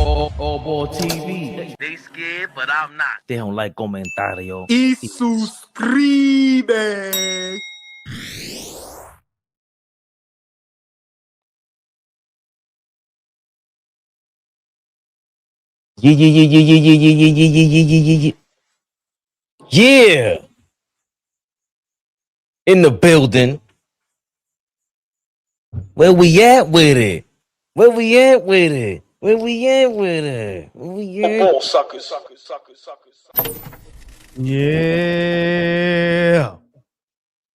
AllBall TV. They scared, but I'm not. They don't like comentario. Y suscribe. Yeah. In the building. Where we at with it? Where we at with it? Where we at with it? Where we at? Oh, suckers. Yeah.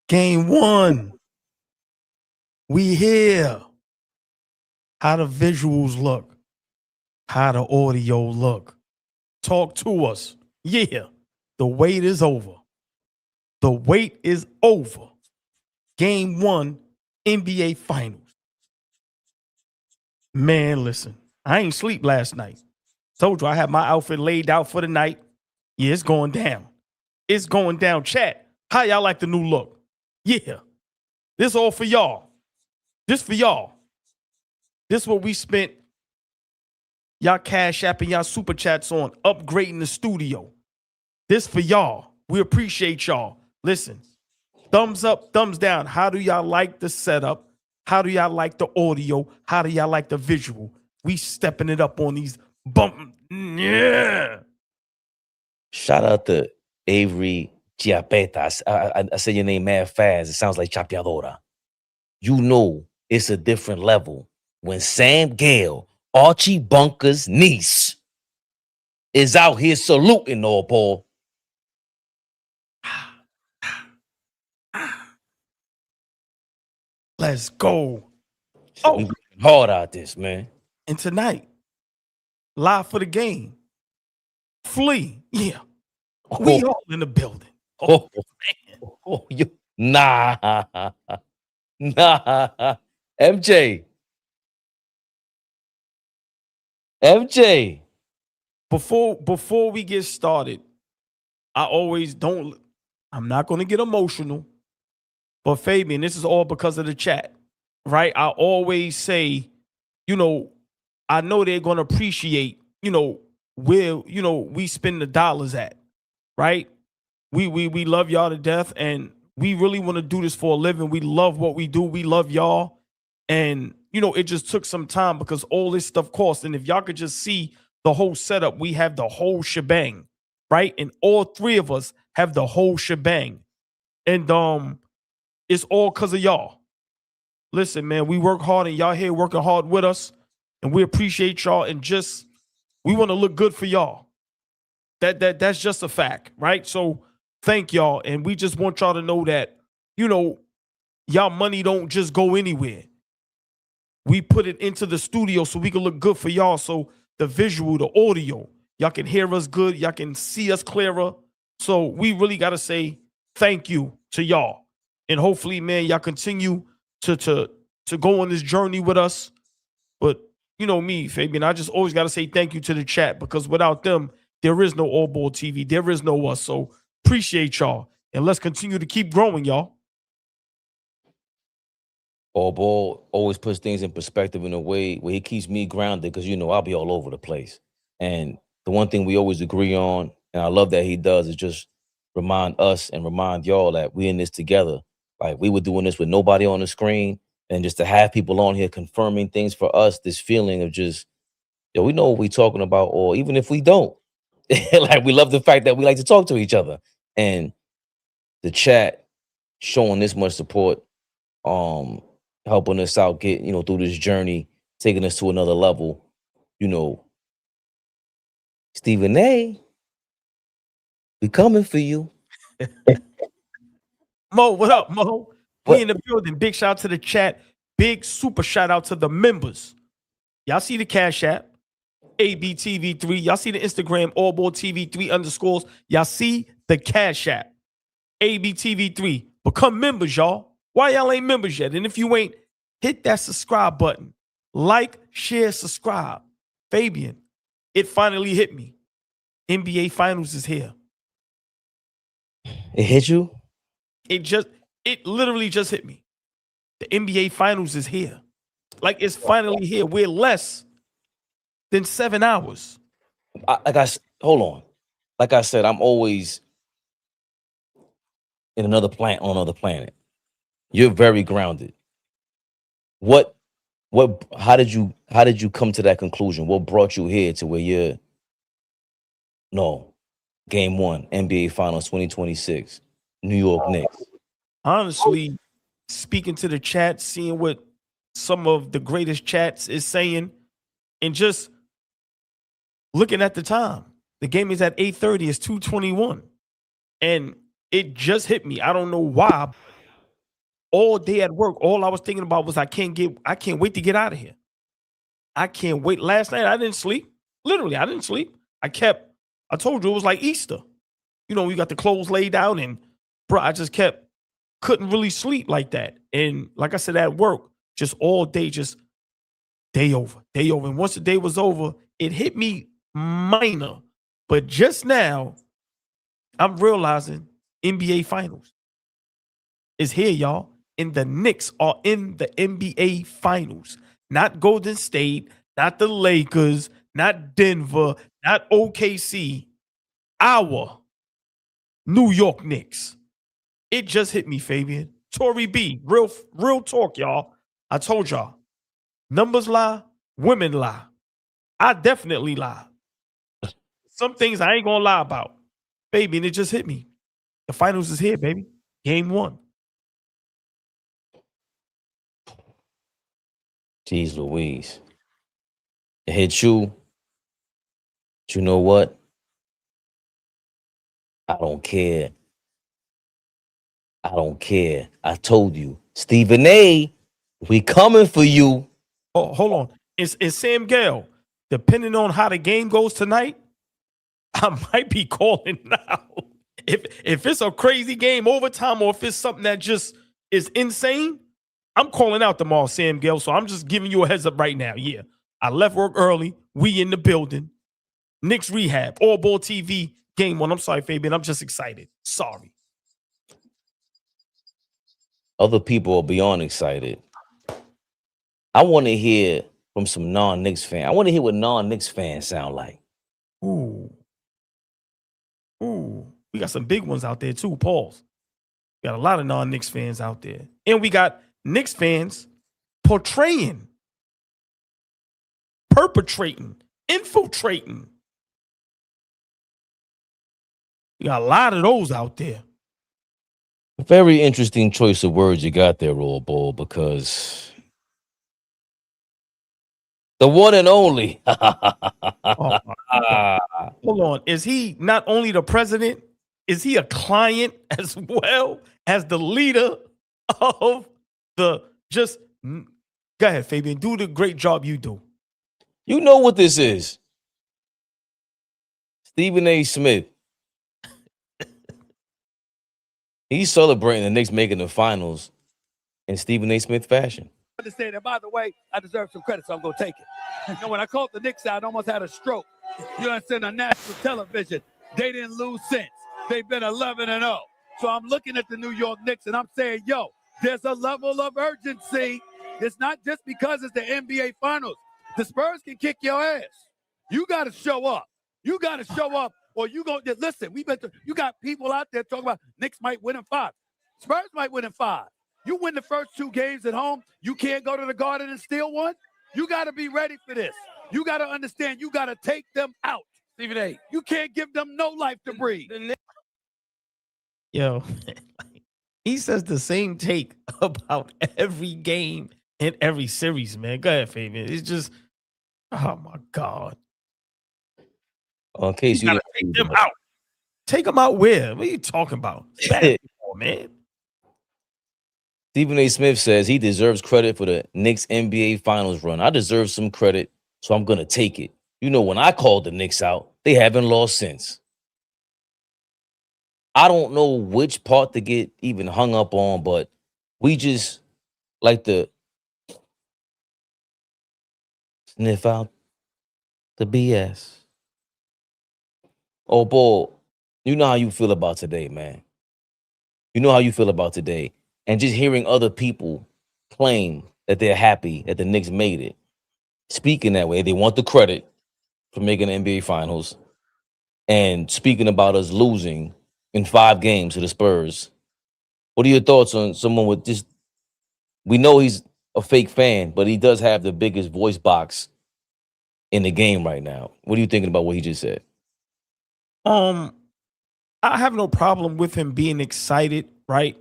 Game 1. We here. How the visuals look. How the audio look. Talk to us. Yeah. The wait is over. The wait is over. Game 1, NBA Finals. Man, listen. I ain't sleep last night. Told you I had my outfit laid out for the night. Yeah, it's going down. It's going down. Chat, how y'all like the new look? Yeah. This all for y'all. This for y'all. This what we spent y'all cash app and y'all super chats on, upgrading the studio. This for y'all. We appreciate y'all. Listen, thumbs up, thumbs down. How do y'all like the setup? How do y'all like the audio? How do y'all like the visual? We stepping it up on these bump. Yeah. Shout out to Avery Chiapeta. I said your name mad fast. It sounds like Chapeadora. You know it's a different level when Sam Gale, Archie Bunker's niece, is out here saluting AllBall. Let's go. So we working hard out this, man. And tonight, live for the game. Flea. Yeah. We all in the building. Oh, man. Nah. MJ. Before we get started, I'm not going to get emotional. But Fabian, this is all because of the chat, right? I always say, I know they're going to appreciate, where, we spend the dollars at, right? We love y'all to death, and we really want to do this for a living. We love what we do. We love y'all. And, it just took some time because all this stuff costs. And if y'all could just see the whole setup, we have the whole shebang, right? And all three of us have the whole shebang. And it's all because of y'all. Listen, man, we work hard and y'all here working hard with us. And we appreciate y'all, and we want to look good for y'all. That's just a fact, right? So thank y'all. And we just want y'all to know that, y'all money don't just go anywhere. We put it into the studio so we can look good for y'all. So the visual, the audio, y'all can hear us good. Y'all can see us clearer. So we really got to say thank you to y'all. And hopefully, man, y'all continue to go on this journey with us. But you know me, Fabian, I just always got to say thank you to the chat, because without them, there is no AllBall TV. There is no us. So appreciate y'all. And let's continue to keep growing, y'all. AllBall always puts things in perspective in a way where he keeps me grounded, because, I'll be all over the place. And the one thing we always agree on, and I love that he does, is just remind us and remind y'all that we in this together. Like, we were doing this with nobody on the screen, and just to have people on here confirming things for us, this feeling of just, we know what we're talking about, or even if we don't, like, we love the fact that we like to talk to each other. And the chat showing this much support, helping us out get, through this journey, taking us to another level. Stephen A, we coming for you. Mo, what up, Mo? We in the building. Big shout out to the chat. Big super shout out to the members. Y'all see the Cash App, ABTV3. Y'all see the Instagram, AllBall TV3 _. Y'all see the Cash App, ABTV3. Become members, y'all. Why y'all ain't members yet? And if you ain't, hit that subscribe button. Like, share, subscribe. Fabian, it finally hit me. NBA Finals is here. It hit you? It literally just hit me. The NBA Finals is here. Like, it's finally here. We're less than 7 hours. Hold on. Like I said, I'm always in another planet, on another planet. You're very grounded. What how did you come to that conclusion? What brought you here to where you're no game one, NBA Finals 2026, New York Knicks? Honestly, speaking to the chat, seeing what some of the greatest chats is saying, and just looking at the time. The game is at 8:30, it's 2:21. And it just hit me. I don't know why. All day at work, all I was thinking about was I can't wait to get out of here. I can't wait. Last night I didn't sleep. Literally, I didn't sleep. I told you it was like Easter. You know, we got the clothes laid out, and bro, I just couldn't really sleep like that. And like I said, at work, just all day, just day over. And once the day was over, it hit me minor. But just now, I'm realizing NBA Finals is here, y'all. And the Knicks are in the NBA Finals. Not Golden State, not the Lakers, not Denver, not OKC. Our New York Knicks. It just hit me, Fabian. Tory B, real talk, y'all. I told y'all, numbers lie, women lie. I definitely lie. Some things I ain't gonna lie about. Baby, and it just hit me. The finals is here, baby. Game one. Jeez Louise. It hit you. But you know what? I don't care. I don't care. I told you. Stephen A, we coming for you. Oh, hold on. It's Sam Gale. Depending on how the game goes tonight, I might be calling now. If it's a crazy game, overtime, or if it's something that just is insane, I'm calling out tomorrow, Sam Gale. So I'm just giving you a heads up right now. Yeah, I left work early. We in the building. Knicks Rehab, AllBall TV, game one. I'm sorry, Fabian. I'm just excited. Sorry. Other people are beyond excited. I want to hear from some non-Knicks fans. I want to hear what non-Knicks fans sound like. Ooh. We got some big ones out there too, Pauls. We got a lot of non-Knicks fans out there. And we got Knicks fans perpetrating, infiltrating. We got a lot of those out there. Very interesting choice of words you got there, AllBall, because the one and only. Oh, hold on. Is he not only the president, is he a client as well as the leader of the just go ahead, Fabian. Do the great job you do. You know what this is. Stephen A. Smith. He's celebrating the Knicks making the finals in Stephen A. Smith fashion. Understand that, by the way, I deserve some credit, so I'm going to take it. You know, when I called the Knicks out, I almost had a stroke. You understand, on national television, they didn't lose since. They've been 11-0. So I'm looking at the New York Knicks, and I'm saying, yo, there's a level of urgency. It's not just because it's the NBA Finals. The Spurs can kick your ass. You got to show up. You got to show up, or you going to listen. You got people out there talking about Knicks might win in 5. Spurs might win in 5. You win the first 2 games at home, you can't go to the Garden and steal one. You got to be ready for this. You got to understand, you got to take them out. Stephen A., you can't give them no life to breathe. Yo, he says the same take about every game and every series, man. Go ahead, Fabian. It's just, oh my God. In case you didn't take them out. Take them out where? What are you talking about? Basketball, man. Stephen A. Smith says he deserves credit for the Knicks NBA Finals run. I deserve some credit, so I'm going to take it. You know, when I called the Knicks out, they haven't lost since. I don't know which part to get even hung up on, but we just like to sniff out the BS. Oh, boy, you know how you feel about today, man. You know how you feel about today. And just hearing other people claim that they're happy that the Knicks made it, speaking that way, they want the credit. for making the NBA Finals and speaking about us losing in 5 games to the Spurs. What are your thoughts on someone with just? We know he's a fake fan, but he does have the biggest voice box in the game right now. What are you thinking about what he just said? I have no problem with him being excited, right?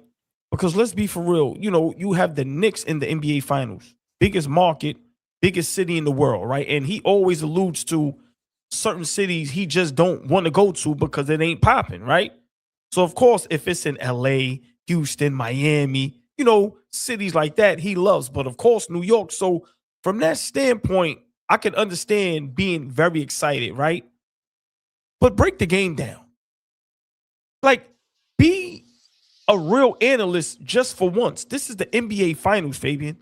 Because let's be for real, you have the Knicks in the NBA Finals, biggest market, biggest city in the world, right? And he always alludes to certain cities he just don't want to go to because it ain't popping, right? So of course, if it's in LA, Houston, Miami, cities like that, he loves. But of course, New York. So from that standpoint, I can understand being very excited, right? But break the game down. Like, be a real analyst just for once. This is the NBA Finals, Fabian.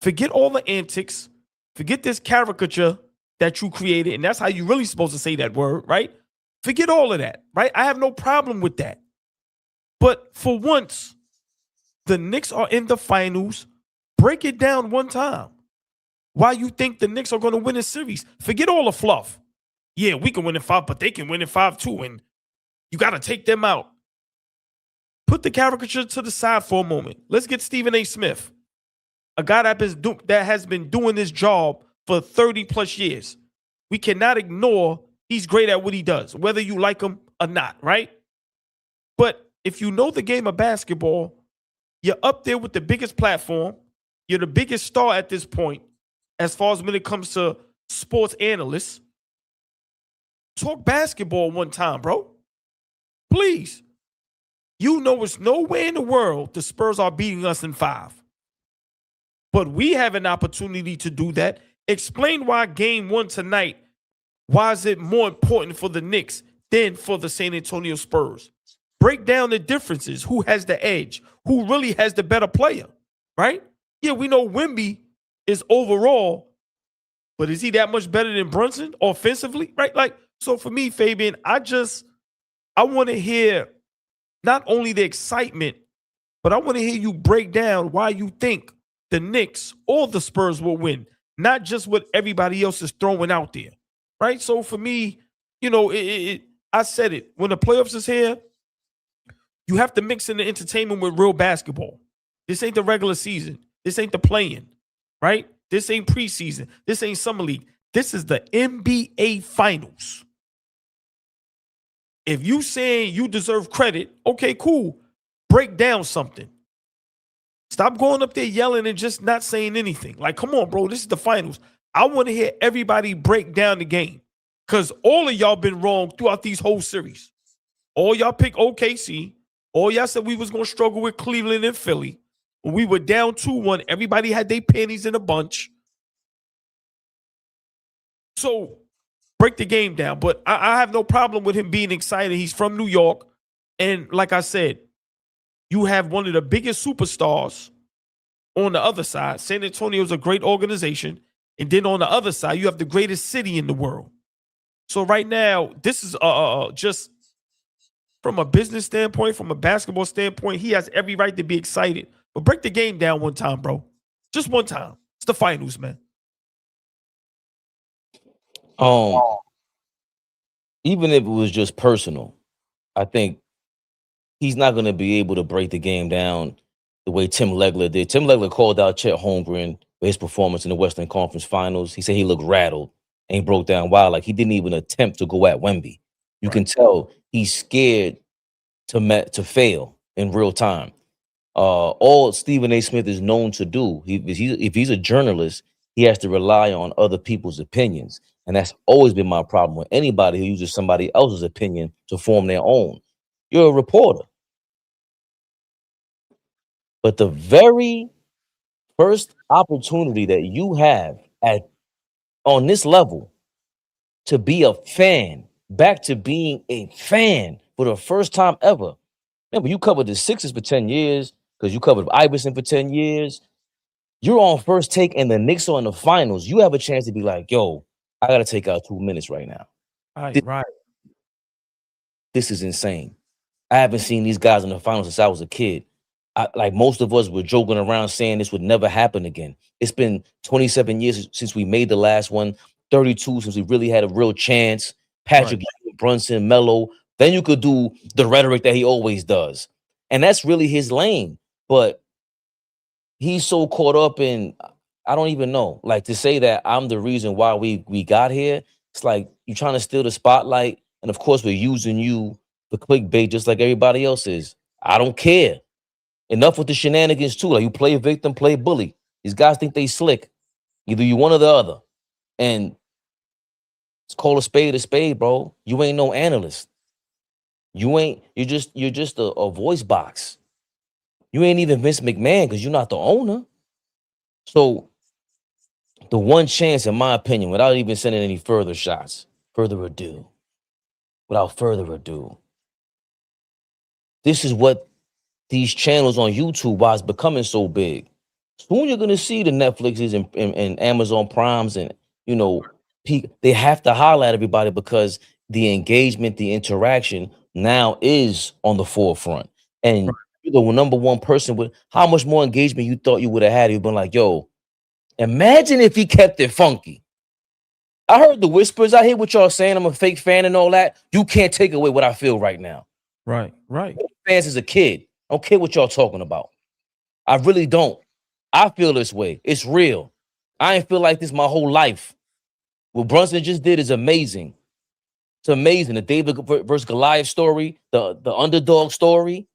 Forget all the antics. Forget this caricature that you created, and that's how you really supposed to say that word, right? Forget all of that, right? I have no problem with that. But for once, the Knicks are in the finals. Break it down one time. Why you think the Knicks are going to win a series? Forget all the fluff. Yeah, we can win in 5, but they can win in 5 too, and you got to take them out. Put the caricature to the side for a moment. Let's get Stephen A. Smith, a guy that has been doing this job for 30 plus years. We cannot ignore he's great at what he does, whether you like him or not, right? But if you know the game of basketball, you're up there with the biggest platform. You're the biggest star at this point, as far as when it comes to sports analysts. Talk basketball one time, bro. Please. It's nowhere in the world the Spurs are beating us in 5. But we have an opportunity to do that. Explain why game 1 tonight, why is it more important for the Knicks than for the San Antonio Spurs? Break down the differences. Who has the edge? Who really has the better player, right? Yeah, we know Wemby is overall, but is he that much better than Brunson offensively, right? Like, so for me, Fabian, I want to hear not only the excitement, but I want to hear you break down why you think the Knicks or the Spurs will win, not just what everybody else is throwing out there, right? So for me, I said it. When the playoffs is here, you have to mix in the entertainment with real basketball. This ain't the regular season. This ain't the play-in, right? This ain't preseason. This ain't summer league. This is the NBA Finals. If you saying you deserve credit, okay, cool. Break down something. Stop going up there yelling and just not saying anything. Like, come on, bro. This is the finals. I want to hear everybody break down the game because all of y'all been wrong throughout these whole series. All y'all picked OKC. All y'all said we was going to struggle with Cleveland and Philly. When we were down 2-1, everybody had their panties in a bunch. So break the game down. But I have no problem with him being excited. He's from New York. And like I said, you have one of the biggest superstars on the other side. San Antonio is a great organization. And then on the other side, you have the greatest city in the world. So right now, this is just from a business standpoint, from a basketball standpoint, he has every right to be excited. But break the game down one time, bro. Just one time. It's the finals, man. Even if it was just personal, I think he's not going to be able to break the game down the way Tim Legler did. Tim Legler called out Chet Holmgren for his performance in the Western Conference Finals. He said he looked rattled and he broke down wild, like he didn't even attempt to go at Wemby. You can tell he's scared to fail in real time. All Stephen A. Smith is known to do, if he's a journalist, he has to rely on other people's opinions. And that's always been my problem with anybody who uses somebody else's opinion to form their own. You're a reporter. But the very first opportunity that you have on this level to be a fan, back to being a fan for the first time ever. Remember, you covered the Sixers for 10 years because you covered Iverson for 10 years. You're on First Take and the Knicks are in the finals. You have a chance to be like, yo, I got to take out 2 minutes right now. Right. This is insane. I haven't seen these guys in the finals since I was a kid. Like most of us were joking around saying this would never happen again. It's been 27 years since we made the last one. 32 since we really had a real chance. Patrick Brunson, Melo. Then you could do the rhetoric that he always does. And that's really his lane. But he's so caught up in, I don't even know. Like, to say that I'm the reason why we got here, it's like you're trying to steal the spotlight. And of course, we're using you for clickbait just like everybody else is. I don't care. Enough with the shenanigans too. Like, you play victim, play bully. These guys think they slick. Either you one or the other. And it's called a spade, bro. You ain't no analyst. You're just a voice box. You ain't even Vince McMahon because you're not the owner. So the one chance, in my opinion, without even sending any without further ado, this is what these channels on YouTube, why it's becoming so big. Soon you're gonna see the Netflixes and Amazon Primes and, you know, they have to holler at everybody because the engagement, the interaction now is on the forefront. And you're the number one person with how much more engagement you thought you would have had. You've been like, yo, imagine if he kept it funky. I heard the whispers. I hear what y'all saying. I'm a fake fan and all that. You can't take away what I feel right now. Right. Fans as a kid. I don't care what y'all talking about. I really don't. I feel this way. It's real. I ain't feel like this my whole life. What Brunson just did is amazing. It's amazing. The David versus Goliath story, the underdog story.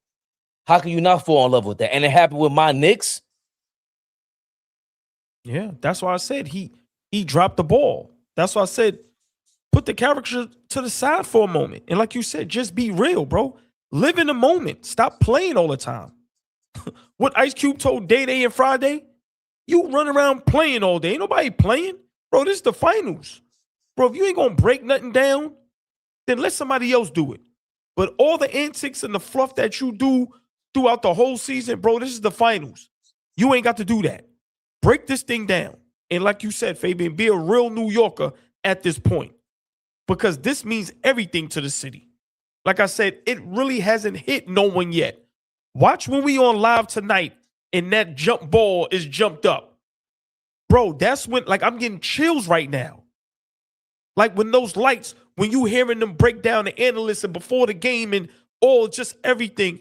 How can you not fall in love with that? And it happened with my Knicks. Yeah, that's why I said he dropped the ball. That's why I said put the character to the side for a moment. And like you said, just be real, bro. Live in the moment. Stop playing all the time. What Ice Cube told Day and Friday, you run around playing all day. Ain't nobody playing. Bro, this is the finals. Bro, if you ain't going to break nothing down, then let somebody else do it. But all the antics and the fluff that you do throughout the whole season, bro, this is the finals. You ain't got to do that. Break this thing down. And like you said, Fabian, be a real New Yorker at this point. Because this means everything to the city. Like I said, it really hasn't hit no one yet. Watch when we on live tonight and that jump ball is jumped up. Bro, that's when, like, I'm getting chills right now. Like when those lights, when you hearing them break down the analysts and before the game and all just everything,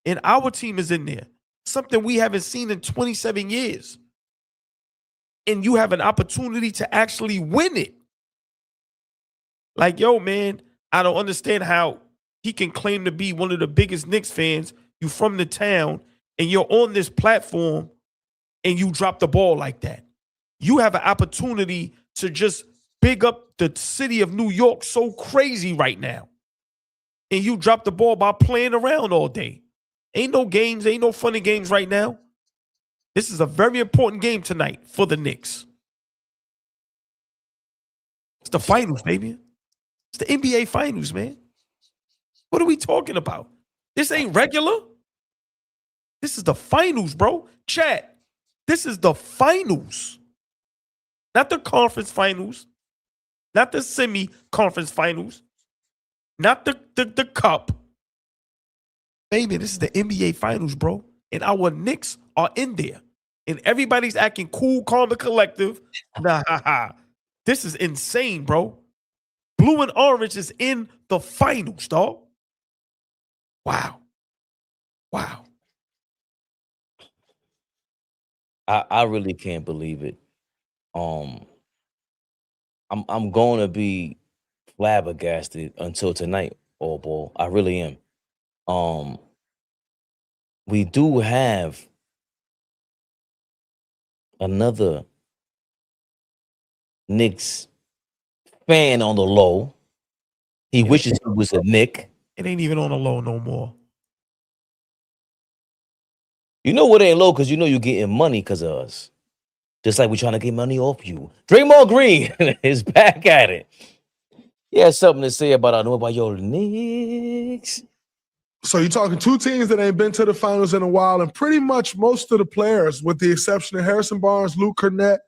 and our team is in there. Something we haven't seen in 27 years. And you have an opportunity to actually win it. Like, yo, man, I don't understand how he can claim to be one of the biggest Knicks fans. You from the town and you're on this platform and you drop the ball like that. You have an opportunity to just big up the city of New York so crazy right now. And you drop the ball by playing around all day. Ain't no games, ain't no funny games right now. This is a very important game tonight for the Knicks. It's the finals, baby. It's the NBA finals, man. What are we talking about? This ain't regular. This is the finals, bro. Chat. This is the finals. Not the conference finals. Not the semi-conference finals. Not the cup. Baby, this is the NBA finals, bro. And our Knicks are in there. And everybody's acting cool, calm, and collective. Nah, this is insane, bro. Blue and orange is in the finals, dog. Wow. I really can't believe it. I'm going to be flabbergasted until tonight, AllBall. I really am. We do have another Knicks fan on the low. He wishes he was a Knick. It ain't even on the low no more. You know what ain't low because you know you're getting money because of us. Just like we're trying to get money off you. Draymond Green is back at it. He has something to say about I know about your Knicks. So you're talking two teams that ain't been to the finals in a while, and pretty much most of the players, with the exception of Harrison Barnes, Luke Cornett,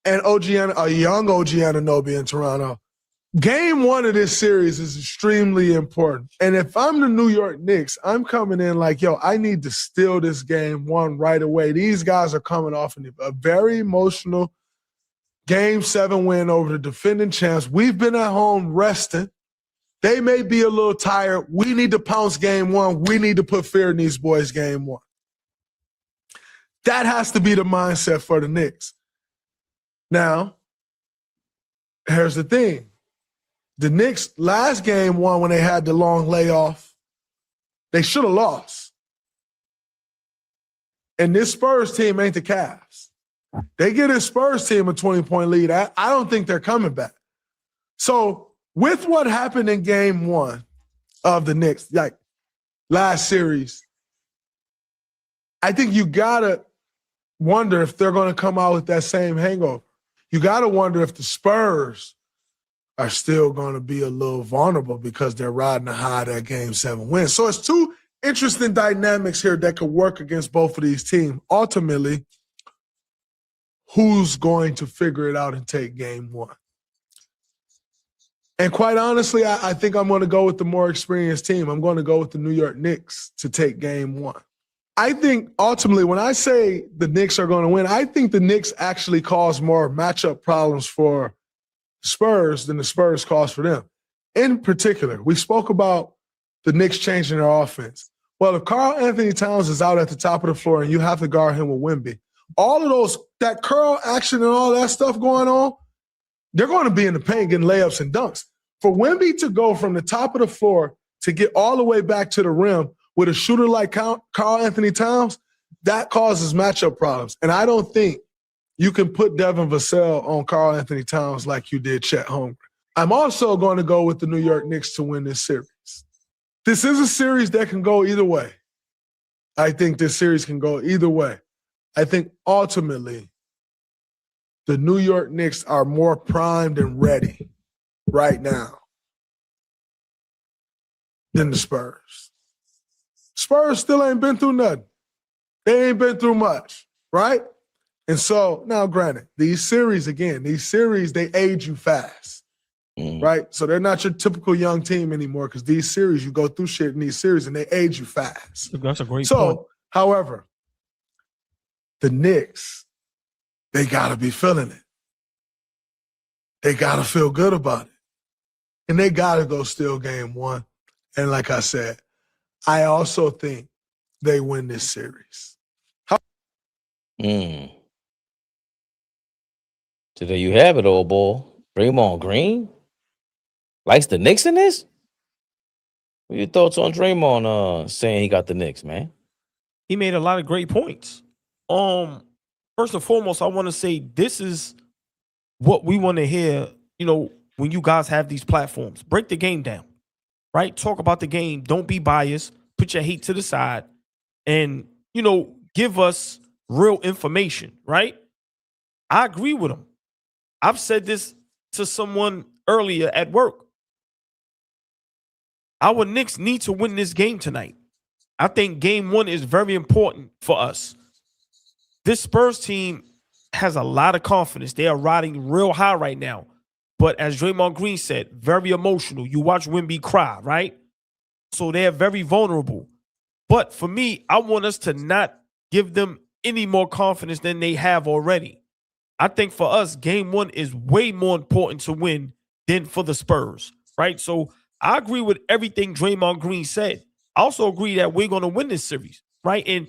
and a young OG Anunoby in Toronto. Game one of this series is extremely important. And if I'm the New York Knicks, I'm coming in like, yo, I need to steal this game one right away. These guys are coming off a very emotional Game 7 win over the defending champs. We've been at home resting. They may be a little tired. We need to pounce game 1. We need to put fear in these boys game 1. That has to be the mindset for the Knicks. Now, here's the thing. The Knicks last game 1 when they had the long layoff, they should have lost. And this Spurs team ain't the Cavs. They get a Spurs team a 20-point lead. I don't think they're coming back. So with what happened in game 1 of the Knicks, like last series, I think you got to wonder if they're going to come out with that same hangover. You got to wonder if the Spurs are still going to be a little vulnerable because they're riding the high of that game 7 win. So it's two interesting dynamics here that could work against both of these teams. Ultimately, who's going to figure it out and take game 1? And quite honestly, I think I'm going to go with the more experienced team. I'm going to go with the New York Knicks to take game 1. I think ultimately when I say the Knicks are going to win, I think the Knicks actually cause more matchup problems for Spurs than the Spurs cause for them. In particular, we spoke about the Knicks changing their offense. Well, if Karl Anthony Towns is out at the top of the floor and you have to guard him with Wemby, all of those, that curl action and all that stuff going on, they're going to be in the paint getting layups and dunks. For Wemby to go from the top of the floor to get all the way back to the rim with a shooter like Karl Anthony Towns, that causes matchup problems. And I don't think you can put Devin Vassell on Karl Anthony Towns like you did Chet Holmgren. I'm also going to go with the New York Knicks to win this series. This is a series that can go either way. I think this series can go either way. I think ultimately the New York Knicks are more primed and ready right now than the Spurs. Spurs still ain't been through nothing. They ain't been through much, right? And so, now granted, these series, they age you fast, right? So they're not your typical young team anymore because these series, you go through shit in these series and they age you fast. That's a great point. However, the Knicks, they got to be feeling it. They got to feel good about it. And they got to go steal game 1. And like I said, I also think they win this series. So there you have it, old boy. Draymond Green likes the Knicks in this? What are your thoughts on Draymond saying he got the Knicks, man? He made a lot of great points. First and foremost, I want to say this is what we want to hear, when you guys have these platforms. Break the game down, right? Talk about the game. Don't be biased. Put your hate to the side and, give us real information, right? I agree with him. I've said this to someone earlier at work. Our Knicks need to win this game tonight. I think game 1 is very important for us. This Spurs team has a lot of confidence. They are riding real high right now. But as Draymond Green said, very emotional. You watch Wemby cry, right? So they're very vulnerable. But for me, I want us to not give them any more confidence than they have already. I think for us, game 1 is way more important to win than for the Spurs, right? So I agree with everything Draymond Green said. I also agree that we're going to win this series, right? And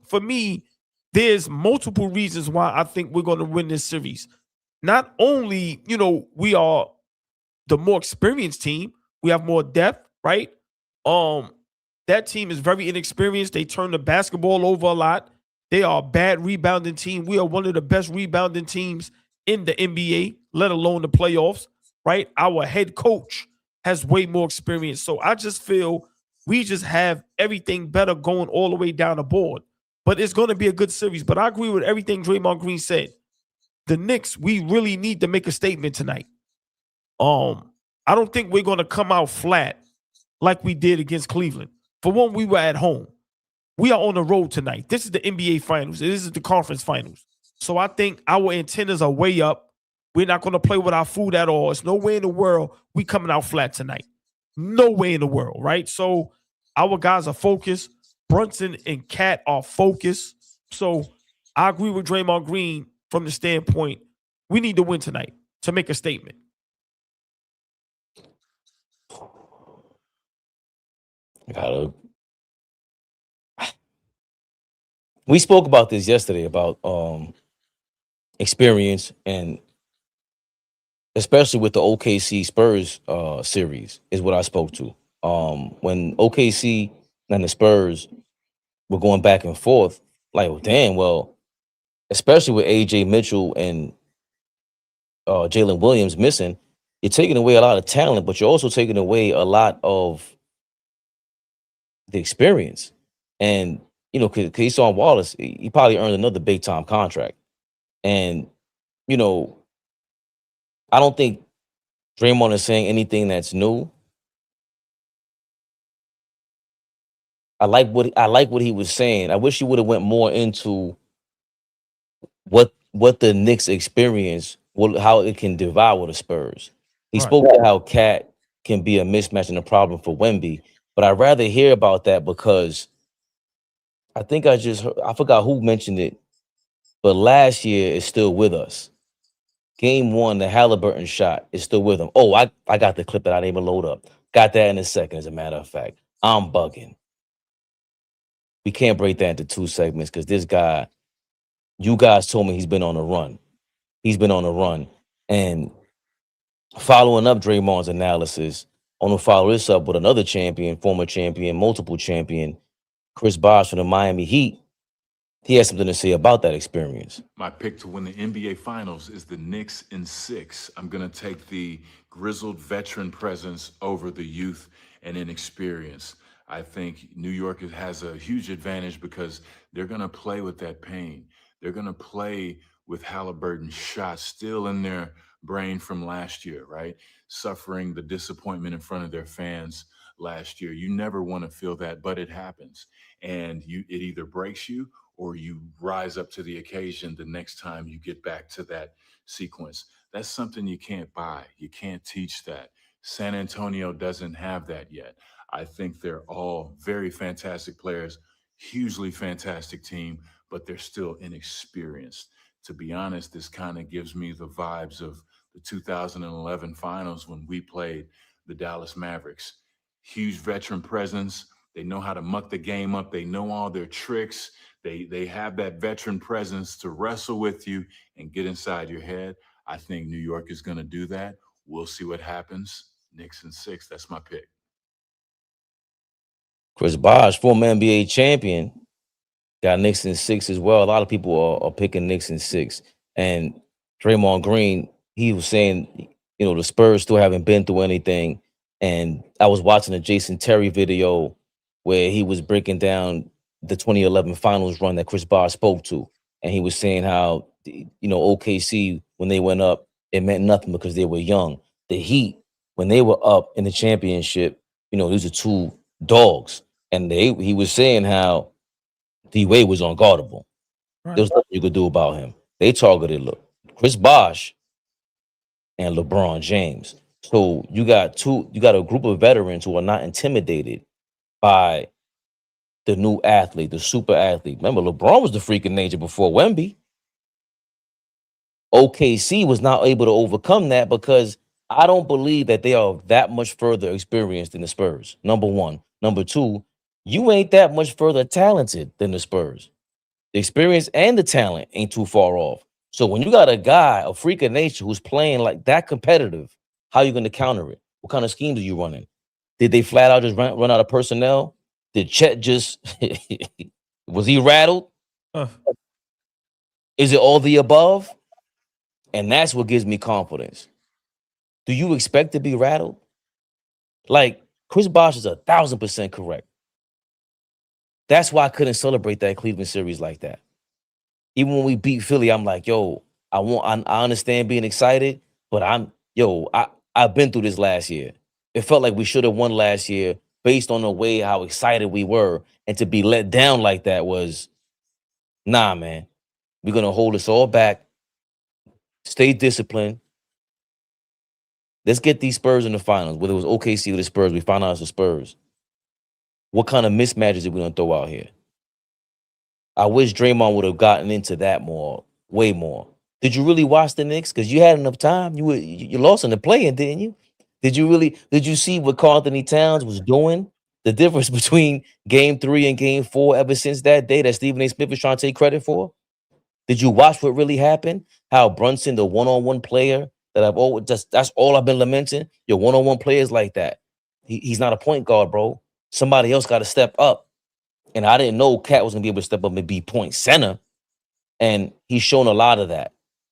for me, there's multiple reasons why I think we're going to win this series. Not only, we are the more experienced team, we have more depth, right? That team is very inexperienced. They turn the basketball over a lot. They are a bad rebounding team. We are one of the best rebounding teams in the NBA, let alone the playoffs, right? Our head coach has way more experience. So I just feel we just have everything better going all the way down the board. But it's going to be a good series. But I agree with everything Draymond Green said. The Knicks, we really need to make a statement tonight. I don't think we're going to come out flat like we did against Cleveland. For one, we were at home. We are on the road tonight. This is the NBA Finals. This is the conference finals. So I think our antennas are way up. We're not going to play with our food at all. It's no way in the world we coming out flat tonight. No way in the world, right? So our guys are focused. Brunson and Cat are focused. So I agree with Draymond Green from the standpoint We need to win tonight to make a statement. We spoke about this yesterday about experience, and especially with the OKC Spurs series is what I spoke to. When OKC and the Spurs were going back and forth, like, well, damn, well, especially with AJ Mitchell and Jalen Williams missing, you're taking away a lot of talent, but you're also taking away a lot of the experience. And, you know, because on Wallace, he probably earned another big time contract. And, you know, I don't think Draymond is saying anything that's new. I like what he was saying. I wish he would have went more into what the Knicks experience, how it can devour the Spurs. He Right. spoke to how Cat can be a mismatch and a problem for Wemby, but I'd rather hear about that because I think I forgot who mentioned it, but last year is still with us. Game 1, the Halliburton shot is still with him. Oh, I got the clip that I didn't even load up. Got that in a second, as a matter of fact. I'm bugging. We can't break that into 2 segments because this guy, you guys told me he's been on a run. He's been on a run. And following up Draymond's analysis, I want to follow this up with another champion, former champion, multiple champion, Chris Bosh from the Miami Heat. He has something to say about that experience. My pick to win the NBA Finals is the Knicks in 6. I'm going to take the grizzled veteran presence over the youth and inexperience. I think New York has a huge advantage because they're going to play with that pain. They're going to play with Halliburton's shots still in their brain from last year, right? Suffering the disappointment in front of their fans last year. You never want to feel that, but it happens. And it either breaks you or you rise up to the occasion the next time you get back to that sequence. That's something you can't buy. You can't teach that. San Antonio doesn't have that yet. I think they're all very fantastic players, hugely fantastic team, but they're still inexperienced. To be honest, this kind of gives me the vibes of the 2011 finals when we played the Dallas Mavericks. Huge veteran presence. They know how to muck the game up. They know all their tricks. They have that veteran presence to wrestle with you and get inside your head. I think New York is going to do that. We'll see what happens. Knicks in 6. That's my pick. Chris Bosh, former NBA champion, got Knicks in 6 as well. A lot of people are picking Knicks in 6. And Draymond Green, he was saying, you know, the Spurs still haven't been through anything. And I was watching a Jason Terry video where he was breaking down the 2011 finals run that Chris Bosh spoke to. And he was saying how, you know, OKC, when they went up, it meant nothing because they were young. The Heat, when they were up in the championship, you know, these are 2 dogs. And he was saying how D-Wade was unguardable. Right. There was nothing you could do about him. They targeted Chris Bosh and LeBron James. So you got a group of veterans who are not intimidated by the new athlete, the super athlete. Remember, LeBron was the freak of nature before Wemby. OKC was not able to overcome that because I don't believe that they are that much further experienced than the Spurs. Number 1. Number 2, you ain't that much further talented than the Spurs. The experience and the talent ain't too far off. So when you got a guy, a freak of nature, who's playing like that competitive, how are you going to counter it? What kind of schemes are you running? Did they flat out just run out of personnel? Did Chet just was he rattled? Is it all the above? And that's what gives me confidence. Do you expect to be rattled? Like, Chris Bosh is 1,000% correct. That's why I couldn't celebrate that Cleveland series like that. Even when we beat Philly, I'm like, yo, I understand being excited, but I've been through this last year. It felt like we should have won last year based on the way how excited we were. And to be let down like that was, nah, man. We're going to hold us all back. Stay disciplined. Let's get these Spurs in the finals. Whether it was OKC or the Spurs, we found out it's the Spurs. What kind of mismatches are we going to throw out here? I wish Draymond would have gotten into that more, way more. Did you really watch the Knicks? Because you had enough time. You lost in the play-in, didn't you? Did you see what Karl Anthony Towns was doing? The difference between game 3 and game 4 ever since that day that Stephen A. Smith is trying to take credit for? Did you watch what really happened? How Brunson, the one-on-one player that I've always that's all I've been lamenting. Your one-on-one players like that. He's not a point guard, bro. Somebody else got to step up. And I didn't know Cat was gonna be able to step up and be point center. And he's shown a lot of that.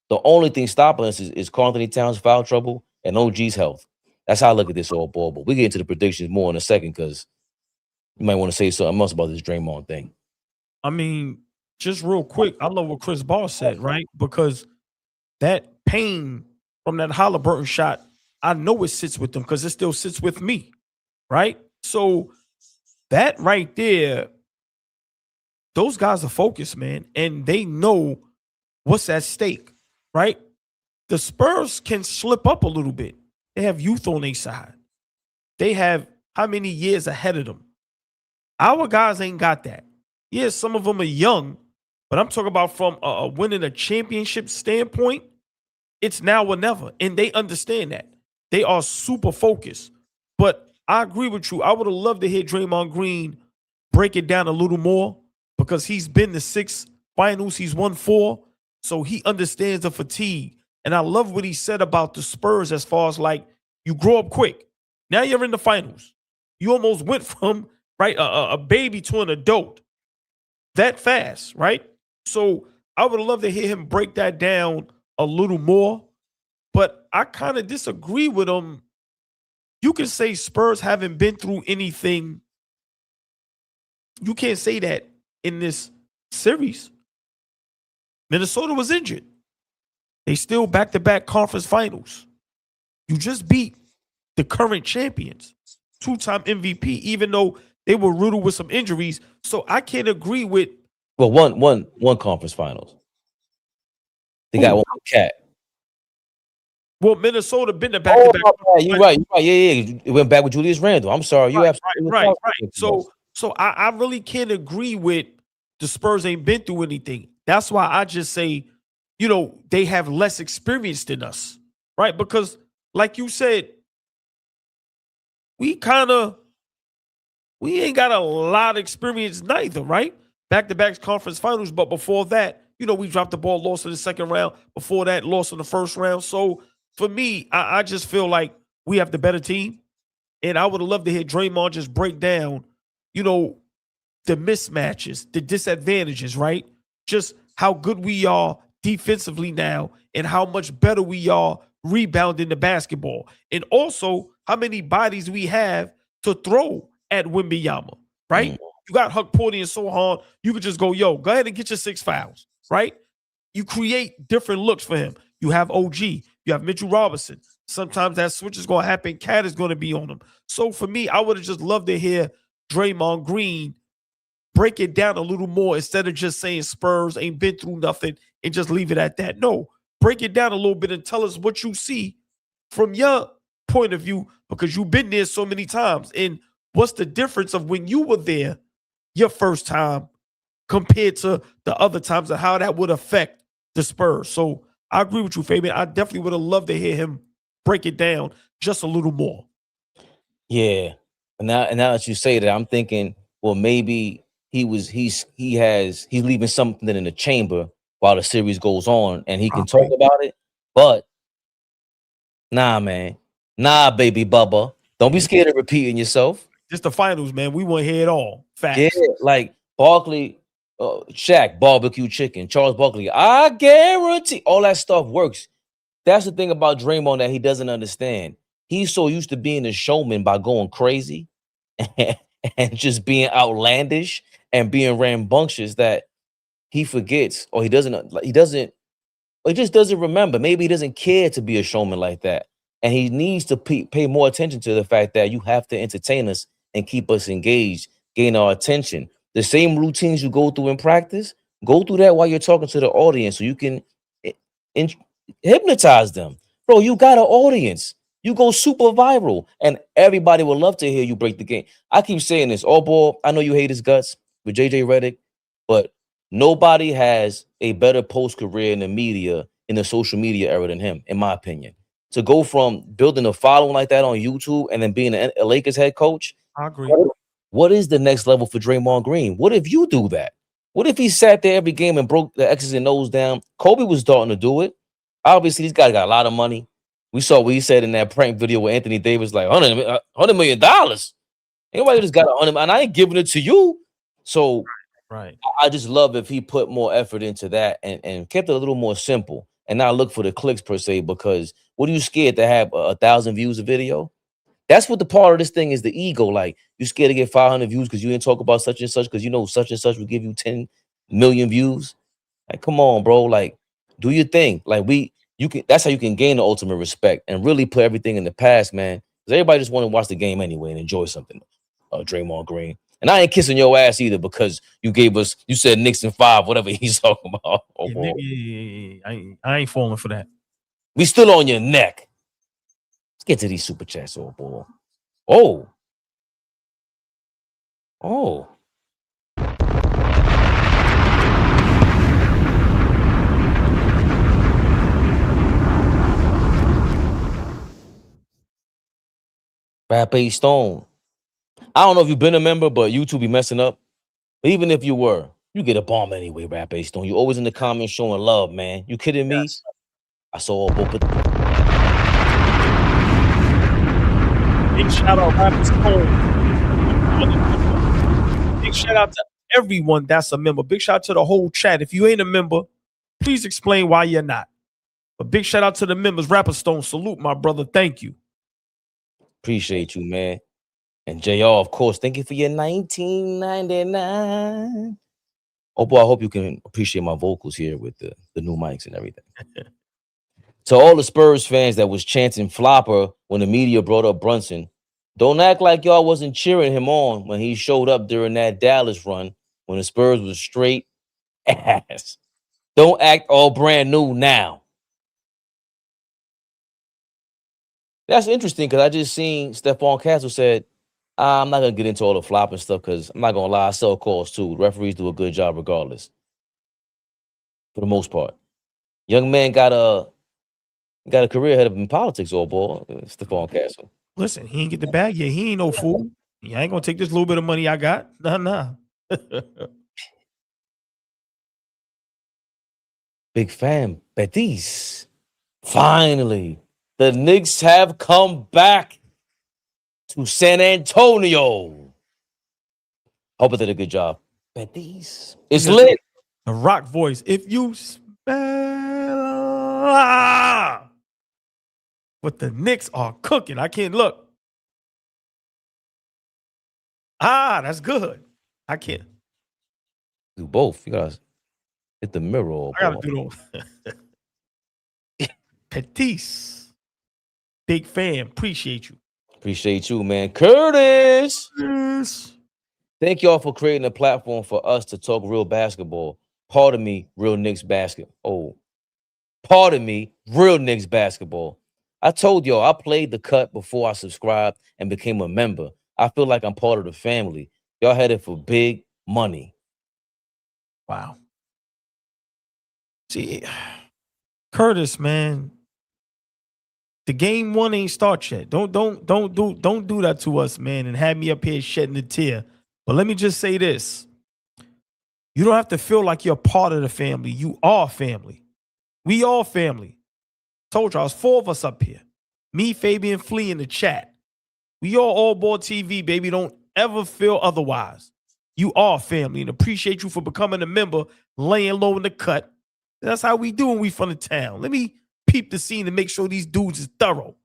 The only thing stopping us is Karl Anthony Towns' foul trouble and OG's health. That's how I look at this all ball. But we get into the predictions more in a second because you might want to say something else about this Draymond thing. I mean, just real quick, I love what Chris Ball said, right? Because that pain from that Halliburton shot, I know it sits with them because it still sits with me, right? So that right there, those guys are focused, man, and they know what's at stake, right? The Spurs can slip up a little bit. They have youth on their side. They have how many years ahead of them? Our guys ain't got that. Yes, some of them are young, but I'm talking about from winning a championship standpoint, it's now or never, and they understand that. They are super focused. But I agree with you. I would have loved to hear Draymond Green break it down a little more because he's been to 6 finals. He's won 4, so he understands the fatigue. And I love what he said about the Spurs as far as like you grow up quick. Now you're in the finals. You almost went from a baby to an adult that fast, right? So I would love to hear him break that down a little more. But I kind of disagree with him. You can say Spurs haven't been through anything. You can't say that in this series. Minnesota was injured. They still back-to-back conference finals. You just beat the current champions, 2-time MVP, even though they were riddled with some injuries. So I can't agree with. Well, one conference finals. They got one with Cat. Well, Minnesota been the back-to-back. You're right. Yeah. It went back with Julius Randle. I'm sorry. You absolutely right. So I really can't agree with the Spurs ain't been through anything. That's why I just say, they have less experience than us, right? Because like you said, we ain't got a lot of experience neither, right? Back-to-back conference finals, but before that, we dropped the ball, lost in the second round. Before that, lost in the first round. So for me, I just feel like we have the better team. And I would have loved to hear Draymond just break down, the mismatches, the disadvantages, right? Just how good we are defensively now and how much better we are rebounding the basketball. And also how many bodies we have to throw at Wembanyama, right? You got Huck Porty and Sohan. You could just go ahead and get your 6 fouls, right? You create different looks for him. You have OG. You have Mitchell Robinson. Sometimes that switch is going to happen. Cat is going to be on him. So for me, I would have just loved to hear Draymond Green break it down a little more instead of just saying Spurs ain't been through nothing and just leave it at that. No, break it down a little bit and tell us what you see from your point of view because you've been there so many times. And what's the difference of when you were there your first time compared to the other times and how that would affect the Spurs? So I agree with you, Fabian. I definitely would have loved to hear him break it down just a little more. Yeah. And now that you say that, I'm thinking, well, maybe he's leaving something in the chamber while the series goes on and he can talk about it. But nah, man. Nah, baby Bubba. Don't be scared of repeating yourself. Just the finals, man. We want to hear it all. Facts. Yeah, like Barkley, Shaq, barbecue chicken, Charles Barkley. I guarantee all that stuff works. That's the thing about Draymond that he doesn't understand. He's so used to being a showman by going crazy and just being outlandish and being rambunctious that he forgets or he just doesn't remember. Maybe he doesn't care to be a showman like that. And he needs to pay more attention to the fact that you have to entertain us and keep us engaged, gain our attention. The same routines you go through in practice, go through that while you're talking to the audience so you can hypnotize them. Bro, you got an audience. You go super viral and everybody would love to hear you break the game. I keep saying this, AllBall, I know you hate his guts with JJ Redick, but nobody has a better post career in the media in the social media era than him, in my opinion. To go from building a following like that on YouTube and then being a Lakers head coach, I agree. what is the next level for Draymond Green? What if you do that? What if he sat there every game and broke the X's and O's down? Kobe was starting to do it. Obviously, these guys got a lot of money. We saw what he said in that prank video with Anthony Davis, like $100 million. Anybody just got 100, and I ain't giving it to you. So Right. I just love if he put more effort into that and kept it a little more simple and not look for the clicks per se, because what are you scared to have 1,000 views a video? That's what the part of this thing is, the ego. Like, you scared to get 500 views because you didn't talk about such and such because you know such and such will give you 10 million views. Like, come on, bro. Like, do your thing. Like, that's how you can gain the ultimate respect and really put everything in the past, man. Because everybody just want to watch the game anyway and enjoy something. Draymond Green. And I ain't kissing your ass either because you said Knicks in 5, whatever he's talking about. Oh, I ain't falling for that. We still on your neck. Let's get to these super chats, old boy. Oh. Rap A Stone. I don't know if you've been a member, but YouTube be messing up. But even if you were, you get a bomb anyway, Rap A Stone. You always in the comments showing love, man. You kidding me? Yes. I saw a book. Big shout out, Rap Stone. Big shout out to everyone that's a member. Big shout out to the whole chat. If you ain't a member, please explain why you're not. But big shout out to the members. Rapper Stone, salute, my brother. Thank you. Appreciate you, man. And JR, of course, thank you for your 1999. Oh boy, I hope you can appreciate my vocals here with the new mics and everything. To all the Spurs fans that was chanting flopper when the media brought up Brunson, don't act like y'all wasn't cheering him on when he showed up during that Dallas run when the Spurs was straight ass. Don't act all brand new now. That's interesting because I just seen Stephon Castle said, I'm not going to get into all the flopping stuff because I'm not going to lie, I sell calls too. The referees do a good job regardless. For the most part. Young man got a career ahead of him in politics, old boy. Stephon Castle. Listen, he ain't get the bag yet. He ain't no fool. I ain't going to take this little bit of money I got. Nah. Big fan, Betis. Finally, the Knicks have come back to San Antonio. Hope I did a good job. Betis. It's lit. The rock voice. If you smell what the Knicks are cooking, I can't look. That's good. I can't. Do both. You guys hit the mirror. Old I gotta boy. do those. Petis. Big fan. Appreciate you. Appreciate you, man. Curtis. Yes. Thank y'all for creating a platform for us to talk real basketball. Pardon me, real Knicks basketball. Oh, pardon me, real Knicks basketball. I told y'all I played the cut before I subscribed and became a member. I feel like I'm part of the family. Y'all headed for big money. Wow. See, Curtis, man, the game one ain't start yet. Don't do that to us, man, and have me up here shedding a tear. But let me just say this. You don't have to feel like you're part of the family. You are family. We all family. Told y'all, it's 4 of us up here. Me, Fabian, Flea in the chat. We all AllBall TV, baby. Don't ever feel otherwise. You are family, and appreciate you for becoming a member, laying low in the cut. That's how we do when we from the town. Let me peep the scene and make sure these dudes is thorough.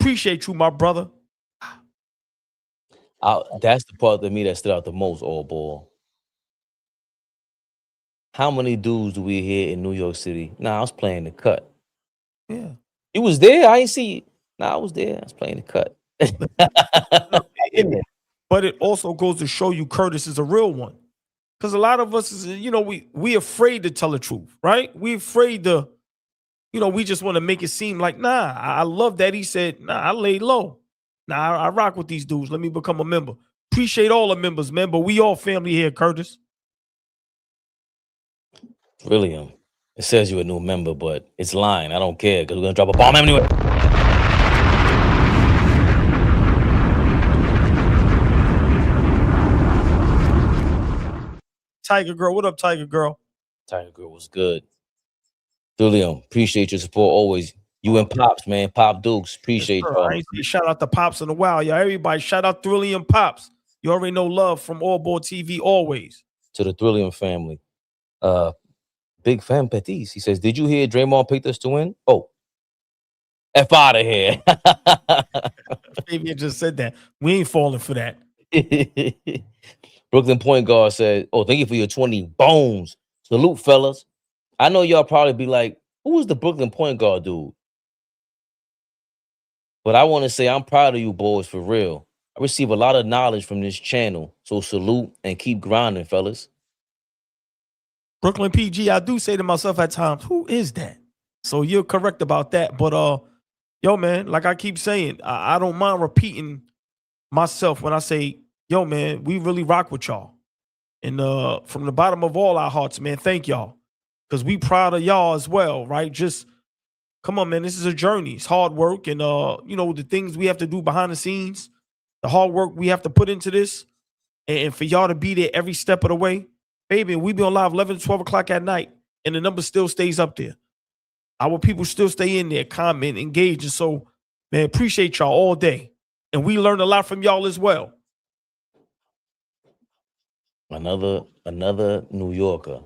Appreciate you, my brother. That's the part of me that stood out the most, old boy. How many dudes do we hear in New York City? Nah, I was playing the cut. Yeah. You was there? I ain't see you. Nah, I was there. I was playing the cut. But it also goes to show you Curtis is a real one. Because a lot of us is, we afraid to tell the truth, right? We afraid to, we just want to make it seem like, nah, I love that he said, nah, I laid low. Nah, I rock with these dudes. Let me become a member. Appreciate all the members, man, but we all family here, Curtis. Really? It says you're a new member, but it's lying. I don't care because we're gonna drop a bomb anyway. Tiger Girl, what up, Tiger Girl? Tiger Girl was good. Julian, appreciate your support always. You and Pops, man. Pop Dukes. Appreciate Sure, y'all. I ain't say shout out to Pops in a while, y'all. Everybody, shout out Thrillium Pops. You already know love from AllBall TV always. To the Thrillium family. Big fan Pettis. He says, did you hear Draymond picked us to win? Oh, F out of here. Fabian just said that. We ain't falling for that. Brooklyn point guard said, oh, thank you for your 20 bones. Salute, fellas. I know y'all probably be like, who is the Brooklyn point guard dude? But I want to say I'm proud of you boys for real. I receive a lot of knowledge from this channel. So salute and keep grinding, fellas. Brooklyn PG, I do say to myself at times, who is that? So you're correct about that. But yo, man, like I keep saying, I don't mind repeating myself when I say, yo, man, we really rock with y'all. And from the bottom of all our hearts, man, thank y'all. Because we proud of y'all as well, right? Just come on, man. This is a journey. It's hard work. And you know, the things we have to do behind the scenes, the hard work we have to put into this, and for y'all to be there every step of the way. Baby, we be on live 11 to 12 o'clock at night, and the number still stays up there. Our people still stay in there, comment, engage. And so, man, appreciate y'all all day. And we learned a lot from y'all as well. Another New Yorker.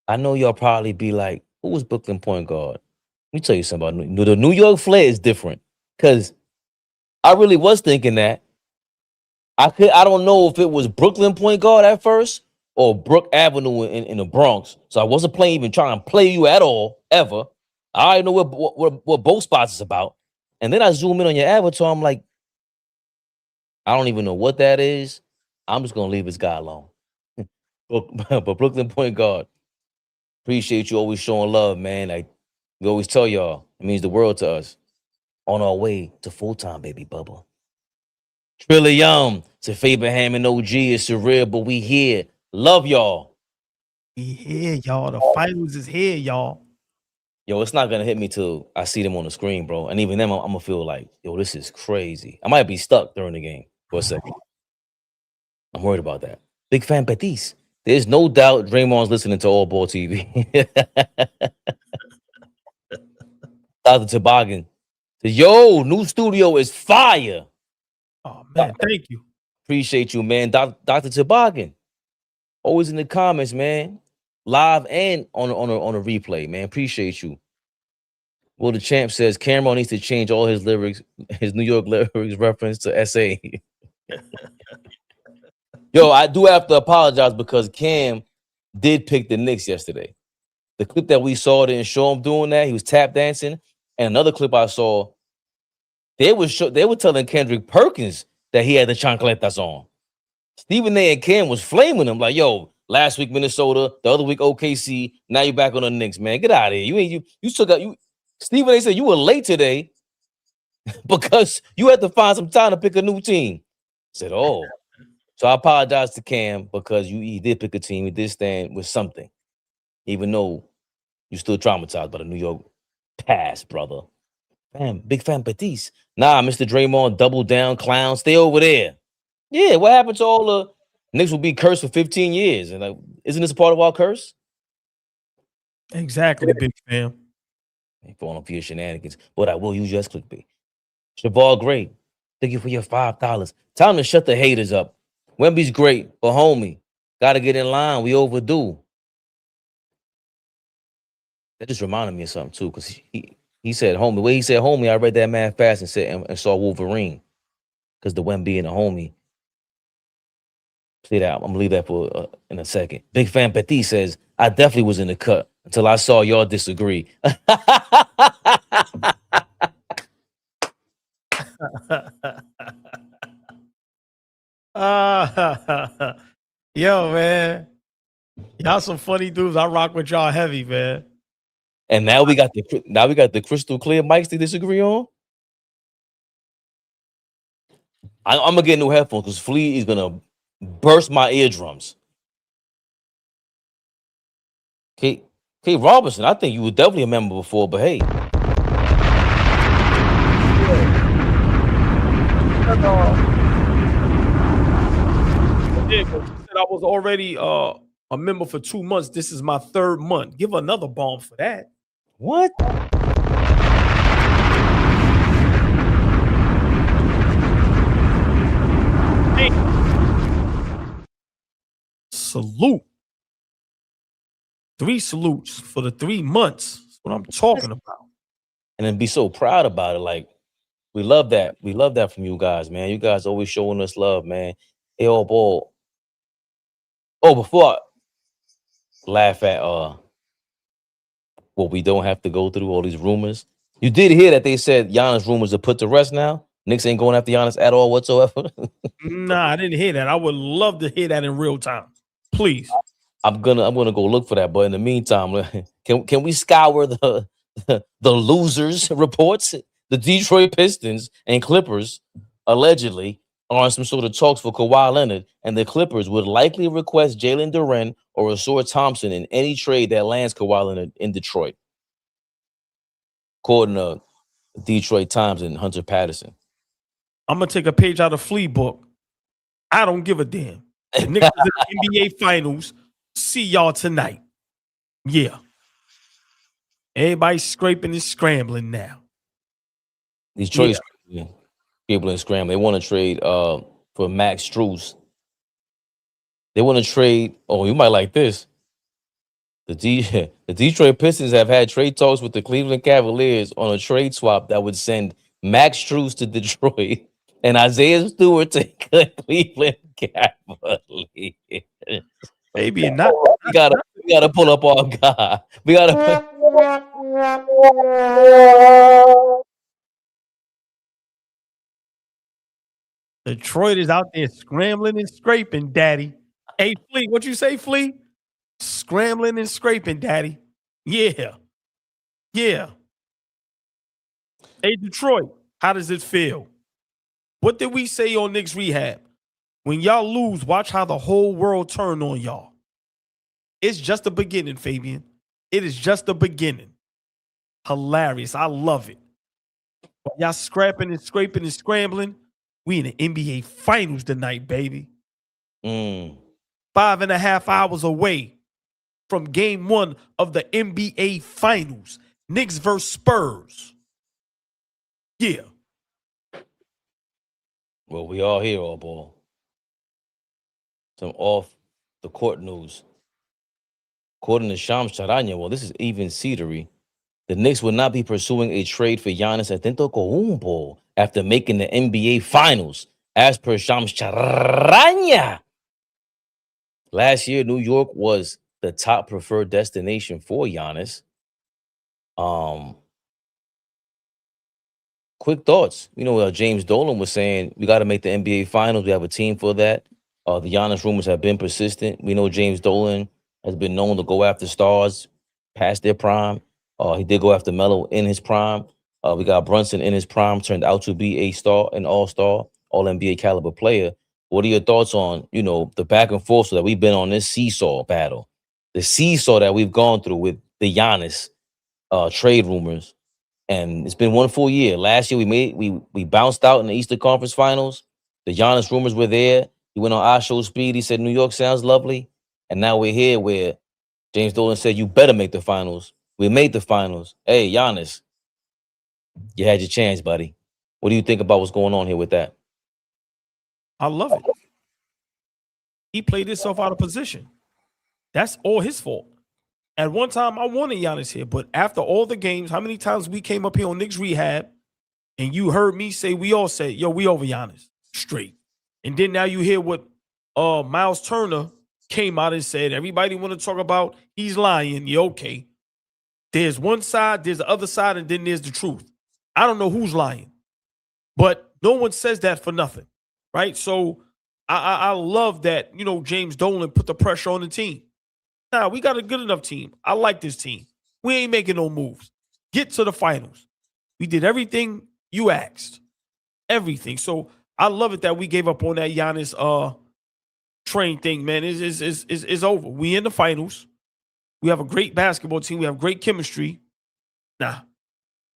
I know y'all probably be like, who was Brooklyn point guard? Let me tell you something about the New York flair is different. Because I really was thinking that. I don't know if it was Brooklyn point guard at first or Brook Avenue in the Bronx. So I wasn't even trying to play you at all, ever. I already know what both spots is about. And then I zoom in on your avatar. I'm like, I don't even know what that is. I'm just going to leave this guy alone. But Brooklyn point guard, appreciate you always showing love, man. Like we always tell y'all, it means the world to us. On our way to full-time, baby Bubba. Trillium to Faberham and OG is surreal, but we here. Love y'all. We here, y'all. The finals is here, y'all. Yo, it's not gonna hit me till I see them on the screen, bro. And even then, I'm gonna feel like, yo, this is crazy. I might be stuck during the game for a second. I'm worried about that. Big fan Betis. There's no doubt Draymond's listening to AllBall TV. Dr. Toboggan. Yo, new studio is fire. Oh man, thank you. Appreciate you, man. Dr. Toboggan. Always in the comments, man. Live and on a replay, man. Appreciate you. Well, the champ says Cameron needs to change all his lyrics, his New York lyrics reference to SA. Yo, I do have to apologize because Cam did pick the Knicks yesterday. The clip that we saw didn't show him doing that. He was tap dancing. And another clip I saw, they were telling Kendrick Perkins that he had the chancletas on. Stephen A and Cam was flaming him like, yo, last week Minnesota, the other week OKC, now you're back on the Knicks, man. Get out of here. You took out you. Stephen A said you were late today because you had to find some time to pick a new team. I said, oh. So I apologize to Cam because he did pick a team. He did stand with something, even though you're still traumatized by the New York past, brother. Fam, big fan Betis. Nah, Mr. Draymond, double down, clown, stay over there. Yeah, what happened to all the Knicks will be cursed for 15 years? And like, isn't this a part of our curse? Exactly, big fam. Ain't falling for your shenanigans, but I will use your clickbait. Shavar Gray, thank you for your $5. Time to shut the haters up. Wemby's great, but homie, gotta get in line. We overdue. That just reminded me of something too, because he said homie. The way he said homie, I read that man fast and said and saw Wolverine, because the Wemby and the homie. See that? I'm gonna leave that for in a second. Big fan Petit says I definitely was in the cut until I saw y'all disagree. Yo, man. Y'all some funny dudes. I rock with y'all heavy, man. And now we got the crystal clear mics to disagree on. I'm gonna get new headphones because Flea is gonna burst my eardrums. K. Robinson, I think you were definitely a member before, but hey, Yeah, but you said I was already a member for 2 months. This is my 3rd month. Give another bomb for that. what? Hey. Salute. 3 salutes for the 3 months. That's what I'm talking about. And then be so proud about it. Like, we love that. We love that from you guys, man. You guys always showing us love, man. Hey, AllBall. Oh, before I laugh at what we don't have to go through, all these rumors. You did hear that they said Giannis rumors are put to rest now? Knicks ain't going after Giannis at all whatsoever. Nah, I didn't hear that. I would love to hear that in real time. Please. I'm gonna go look for that. But in the meantime, can we scour the the losers reports? The Detroit Pistons and Clippers allegedly are on some sort of talks for Kawhi Leonard, and the Clippers would likely request Jalen Duren or Rasor Thompson in any trade that lands Kawhi Leonard in Detroit, according to Detroit Times and Hunter Patterson. I'm gonna take a page out of Flea book. I don't give a damn. The Knicks is in the NBA Finals. See y'all tonight. Yeah. Everybody's scraping and scrambling now. Detroit's people in scram. They want to trade for Max Strus. They want to trade. Oh, you might like this. The Detroit Pistons have had trade talks with the Cleveland Cavaliers on a trade swap that would send Max Strus to Detroit and Isaiah Stewart to Cleveland Cavaliers. Maybe not. We gotta pull up our guy. We gotta. Detroit is out there scrambling and scraping, daddy. Hey, Flea, what you say, Flea? Scrambling and scraping, daddy. Yeah. Yeah. Hey, Detroit, how does it feel? What did we say on Knicks Rehab? When y'all lose, watch how the whole world turn on y'all. It's just the beginning, Fabian. It is just the beginning. Hilarious. I love it. While y'all scrapping and scraping and scrambling, we in the NBA Finals tonight, baby. 5.5 hours away from game 1 of the NBA Finals. Knicks versus Spurs. Yeah. Well, we all here, AllBall. Some off the court news. According to Shams Charania, well, this is even Cedary. The Knicks will not be pursuing a trade for Giannis Antetokounmpo after making the NBA Finals, as per Shams Charania. Last year, New York was the top preferred destination for Giannis. Quick thoughts. You know, James Dolan was saying we got to make the NBA Finals. We have a team for that. The Giannis rumors have been persistent. We know James Dolan has been known to go after stars past their prime. He did go after Melo in his prime. We got Brunson in his prime, turned out to be a star, an all-star, all-NBA caliber player. What are your thoughts on, you know, the back and forth so that we've been on this seesaw battle, the seesaw that we've gone through with the Giannis trade rumors? And it's been one full year. Last year we bounced out in the Eastern Conference Finals. The Giannis rumors were there. He went on our show speed. He said New York sounds lovely. And now we're here where James Dolan said you better make the finals. We made the finals. Hey, Giannis, you had your chance, buddy. What do you think about what's going on here with that? I love it. He played himself out of position. That's all his fault. At one time, I wanted Giannis here, but after all the games, how many times we came up here on Knicks Rehab and you heard me say, we all said, yo, we over Giannis straight. And then now you hear what Miles Turner came out and said, everybody want to talk about he's lying. Yeah, okay. There's one side, there's the other side, and then there's the truth. I don't know who's lying, but no one says that for nothing, right? So I love that, you know, James Dolan put the pressure on the team. Nah, we got a good enough team. I like this team. We ain't making no moves. Get to the finals. We did everything you asked. Everything. So I love it that we gave up on that Giannis train thing, man. It's over. We in the finals. We have a great basketball team. We have great chemistry. Nah,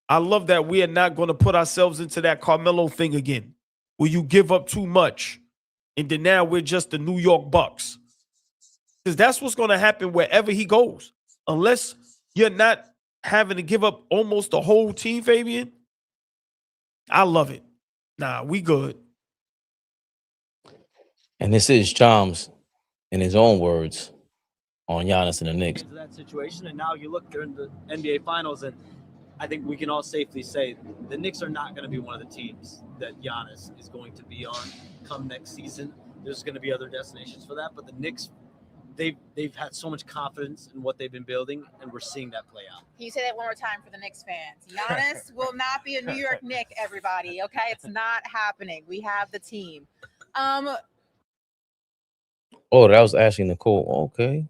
I love that we are not going to put ourselves into that Carmelo thing again, where you give up too much, and then now we're just the New York Bucks. Because that's what's going to happen wherever he goes. Unless you're not having to give up almost the whole team, Fabian. I love it. Nah, we good. And this is Chom's, in his own words, on Giannis and the Knicks. Into that situation, and now you look, they're in the NBA Finals, and I think we can all safely say the Knicks are not going to be one of the teams that Giannis is going to be on come next season. There's going to be other destinations for that, but the Knicks, they've had so much confidence in what they've been building, and we're seeing that play out. Can you say that one more time for the Knicks fans? Giannis will not be a New York Knick, everybody. Okay, it's not happening. We have the team. Oh, that was Ashley Nicole. Okay.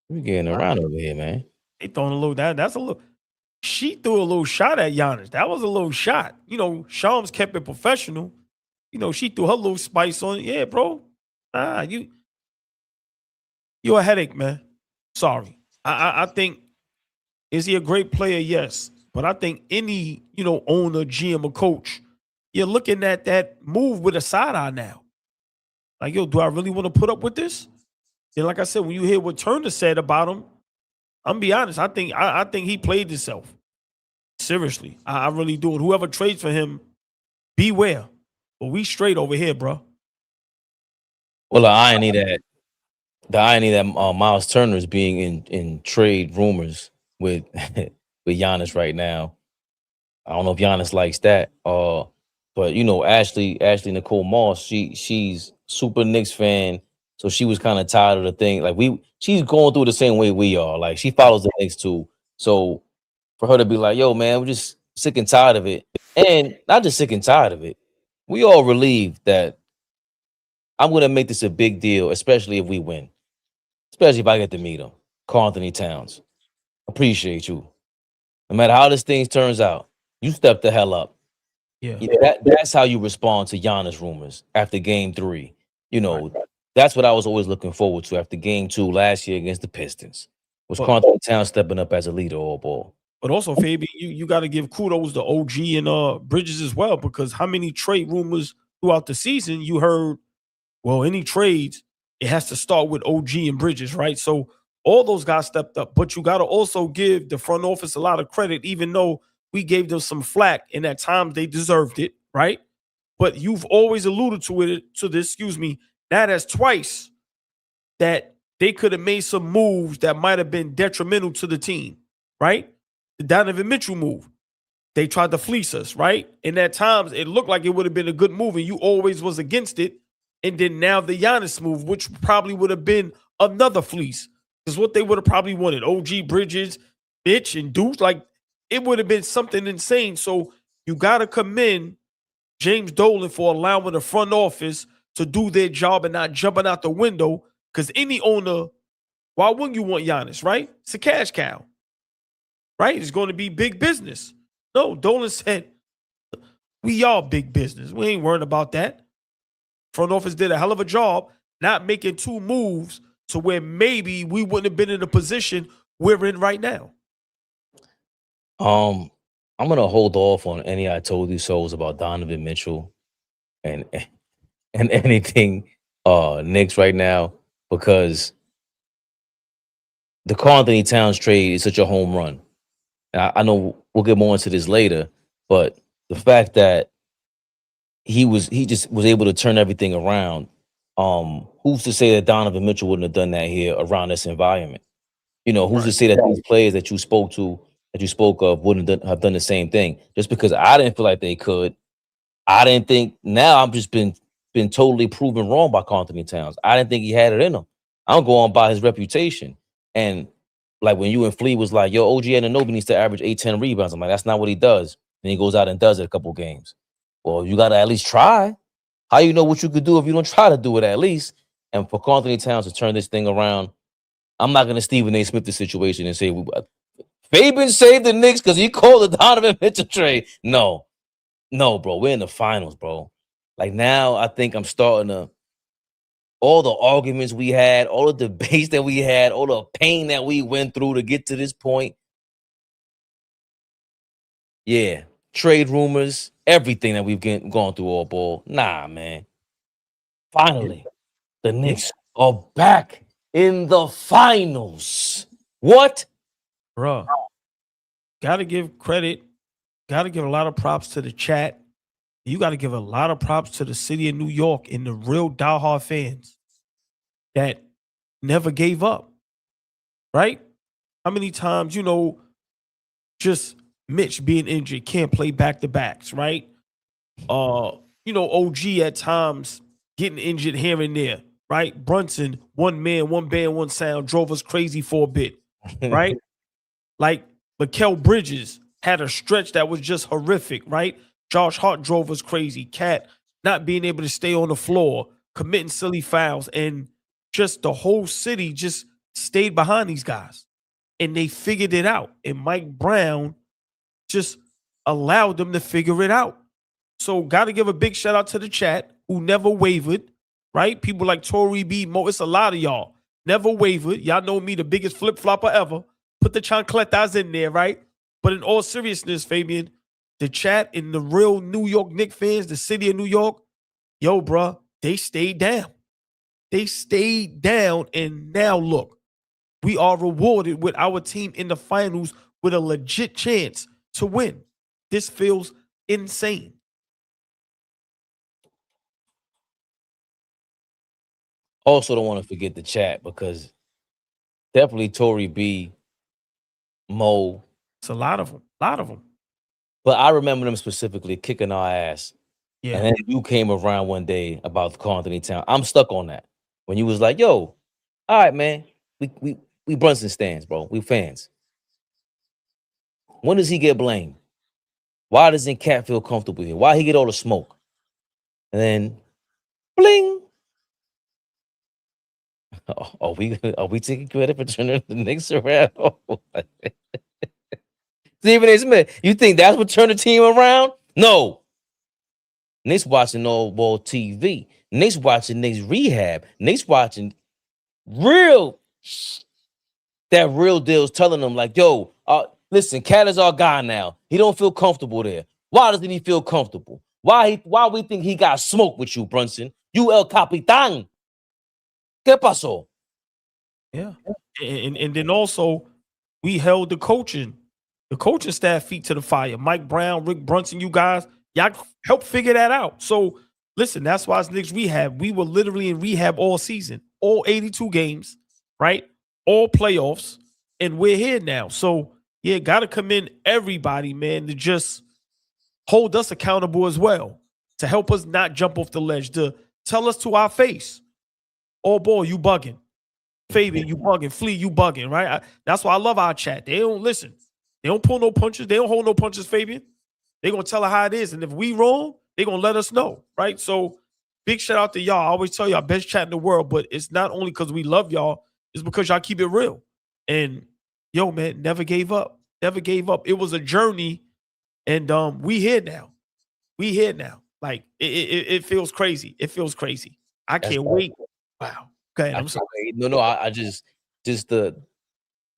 We're getting around over here, man. They throwing a little that's a little. She threw a little shot at Giannis. That was a little shot. You know, Shams kept it professional. You know, she threw her little spice on it. Yeah, bro. You're a headache, man. Sorry. I think, is he a great player? Yes. But I think any, owner, GM, or coach, you're looking at that move with a side eye now. Like, yo, do I really want to put up with this? And like I said, when you hear what Turner said about him, I'm gonna be honest. I think he played himself. Seriously, I really do. And whoever trades for him, beware. But we straight over here, bro. Well, the irony that Miles Turner is being in trade rumors with with Giannis right now. I don't know if Giannis likes that. But Ashley Nicole Moss, she's super Knicks fan. So she was kind of tired of the thing. Like she's going through the same way we are. Like she follows the Knicks too. So for her to be like, yo, man, we're just sick and tired of it. And not just sick and tired of it. We all relieved that I'm gonna make this a big deal, especially if we win. Especially if I get to meet him. Karl Anthony Towns. Appreciate you. No matter how this thing turns out, you step the hell up. Yeah. That's how you respond to Giannis rumors after game 3. Right. That's what I was always looking forward to after game 2 last year against the Pistons. Was Karl Anthony Towns stepping up as a leader all ball. But also, Fabian, you got to give kudos to OG and Bridges as well, because how many trade rumors throughout the season you heard, well, any trades, it has to start with OG and Bridges, right? So all those guys stepped up. But you got to also give the front office a lot of credit, even though we gave them some flack, and at times they deserved it, right? But you've always alluded to this, that as twice that they could have made some moves that might have been detrimental to the team, right? The Donovan Mitchell move. They tried to fleece us, right? And at times it looked like it would have been a good move, and you always was against it. And then now the Giannis move, which probably would have been another fleece, is what they would have probably wanted. OG, Bridges, Mitch, and Deuce. Like, it would have been something insane. So you got to commend James Dolan for allowing the front office to do their job and not jumping out the window, because any owner, why wouldn't you want Giannis, right? It's a cash cow, right? It's going to be big business. No, Dolan said, we are big business. We ain't worried about that. Front office did a hell of a job not making 2 moves to where maybe we wouldn't have been in the position we're in right now. I'm gonna hold off on any I told you so's about Donovan Mitchell and anything Knicks right now, because the Karl Anthony Towns trade is such a home run. And I know we'll get more into this later, but the fact that he just was able to turn everything around. Who's to say that Donovan Mitchell wouldn't have done that here around this environment? Who's to say that these players that you spoke of wouldn't have done the same thing? Just because I didn't feel like they could, I didn't think. Now I've just been totally proven wrong by Karl Anthony Towns. I didn't think he had it in him. I'm going by his reputation. And like when you and Flea was like, yo, OG Anunoby needs to average 8-10 rebounds. I'm like, that's not what he does. And he goes out and does it a couple games. Well, you got to at least try. How you know what you could do if you don't try to do it at least? And for Karl Anthony Towns to turn this thing around, I'm not going to Stephen A. Smith the situation and say, Fabian saved the Knicks because he called the Donovan Mitchell trade. No, bro. We're in the finals, bro. Like now, I think I'm starting to all the arguments we had, all the debates that we had, all the pain that we went through to get to this point. Yeah, trade rumors, everything that we've gone through, all ball. Nah, man. Finally, the Knicks are back in the finals. What? Bruh. Gotta give credit. Gotta give a lot of props to the chat. You gotta give a lot of props to the city of New York and the real diehard fans that never gave up. Right? How many times, just Mitch being injured, can't play back-to-backs, right? OG at times getting injured here and there, right? Brunson, one man, one band, one sound, drove us crazy for a bit, right? Like Mikal Bridges had a stretch that was just horrific, right? Josh Hart drove us crazy. Cat not being able to stay on the floor, committing silly fouls, and just the whole city just stayed behind these guys. And they figured it out. And Mike Brown just allowed them to figure it out. So got to give a big shout out to the chat who never wavered, right? People like Tory B, Mo, it's a lot of y'all. Never wavered. Y'all know me, the biggest flip-flopper ever. Put the chancletas in there, right? But in all seriousness, Fabian, the chat and the real New York Knicks fans, the city of New York, yo, bruh, they stayed down. They stayed down, and now look, we are rewarded with our team in the finals with a legit chance to win. This feels insane. Also, don't want to forget the chat because definitely Tory B, Mo. It's a lot of them. But I remember them specifically kicking our ass. Yeah. And then you came around one day about Carl Anthony Town. I'm stuck on that. When you was like, yo, all right, man, we Brunson stands, bro. We fans. When does he get blamed? Why doesn't Cat feel comfortable here? Why he get all the smoke? And then, bling. Are we taking credit for turning the Knicks around? Stephen A. Smith, you think that's what turned the team around? No. Knicks watching AllBall TV. Knicks watching Knicks Rehab. Knicks watching real deal's telling them like, yo, listen, Cat is our guy now. He don't feel comfortable there. Why doesn't he feel comfortable? Why we think he got smoke with you, Brunson? You El Capitan. ¿Qué pasó? Yeah. And then also we held the coaching staff feet to the fire. Mike Brown, Rick Brunson, you guys, y'all helped figure that out. So listen, that's why it's Knicks Rehab. We were literally in rehab all season, all 82 games, right? All playoffs, and we're here now. So yeah, gotta commend everybody, man, to just hold us accountable as well, to help us not jump off the ledge, to tell us to our face, oh boy, you bugging. Fabian, you bugging. Flea, you bugging, right? That's why I love our chat. They don't listen. They don't pull no punches. They don't hold no punches, Fabian. They're going to tell her how it is. And if we wrong, they're going to let us know, right? So big shout out to y'all. I always tell y'all, best chat in the world, but it's not only because we love y'all, it's because y'all keep it real. And yo, man, never gave up. Never gave up. It was a journey, and we here now. We here now. Like, it feels crazy. It feels crazy. I can't wait. Wow. Go ahead. I'm sorry. No, I just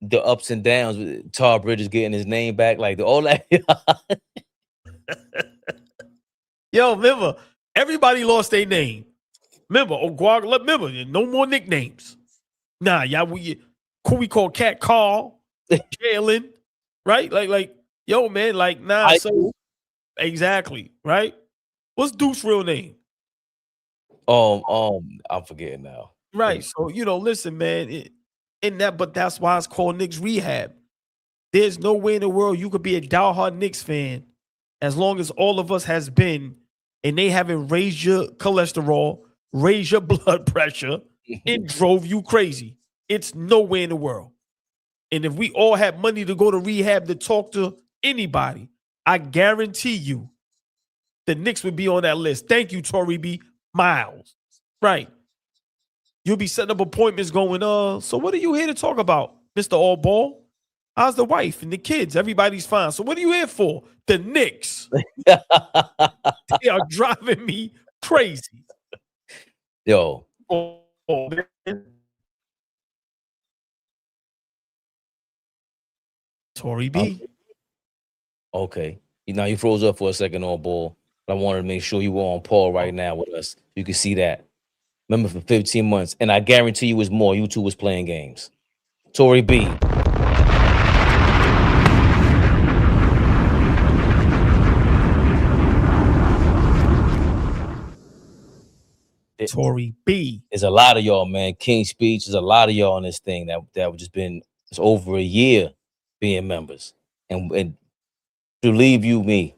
the ups and downs with Tar Bridges getting his name back, like all that. Yo, remember, everybody lost their name. Remember, remember, no more nicknames. Nah, y'all, we call Cat Carl, Jalen, right? Like, yo, man, like, nah. So exactly, right? What's Duke's real name? I'm forgetting now. Right. So, listen, man, but that's why it's called Knicks Rehab. There's no way in the world you could be a diehard Knicks fan as long as all of us has been, and they haven't raised your cholesterol, raised your blood pressure, and drove you crazy. It's nowhere in the world. And if we all had money to go to rehab to talk to anybody, I guarantee you the Knicks would be on that list. Thank you, Tory B. Miles. Right. You'll be setting up appointments going, so what are you here to talk about, Mr. AllBall? How's the wife and the kids? Everybody's fine. So what are you here for? The Knicks. They are driving me crazy. Yo. Oh, man. Tory B. Okay. Now you froze up for a second on ball. I wanted to make sure you were on Paul right now with us. You can see that. Remember for 15 months. And I guarantee you it's more. You two was playing games. Tory B. Tory B. There's a lot of y'all, man. King Speech. There's a lot of y'all on this thing that just been it's over a year being members. And believe you me,